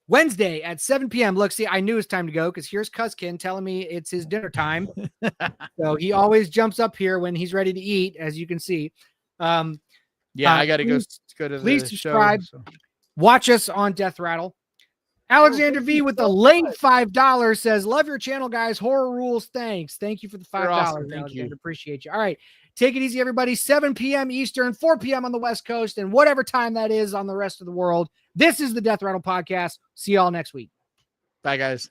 Wednesday at 7 p.m. Look, see, I knew it's time to go because here's Cuskin telling me it's his dinner time. So he always jumps up here when he's ready to eat, as you can see. I got to go go to Please the subscribe. show. Watch us on Death Rattle. Alexander V with the late $5 says, love your channel, guys. Horror rules. Thanks. Thank you for the $5. Awesome. Thank Alexander. you. Appreciate you. All right. Take it easy, everybody. 7 p.m. Eastern, 4 p.m. on the West Coast, and whatever time that is on the rest of the world. This is the Death Rattle Podcast. See y'all next week. Bye, guys.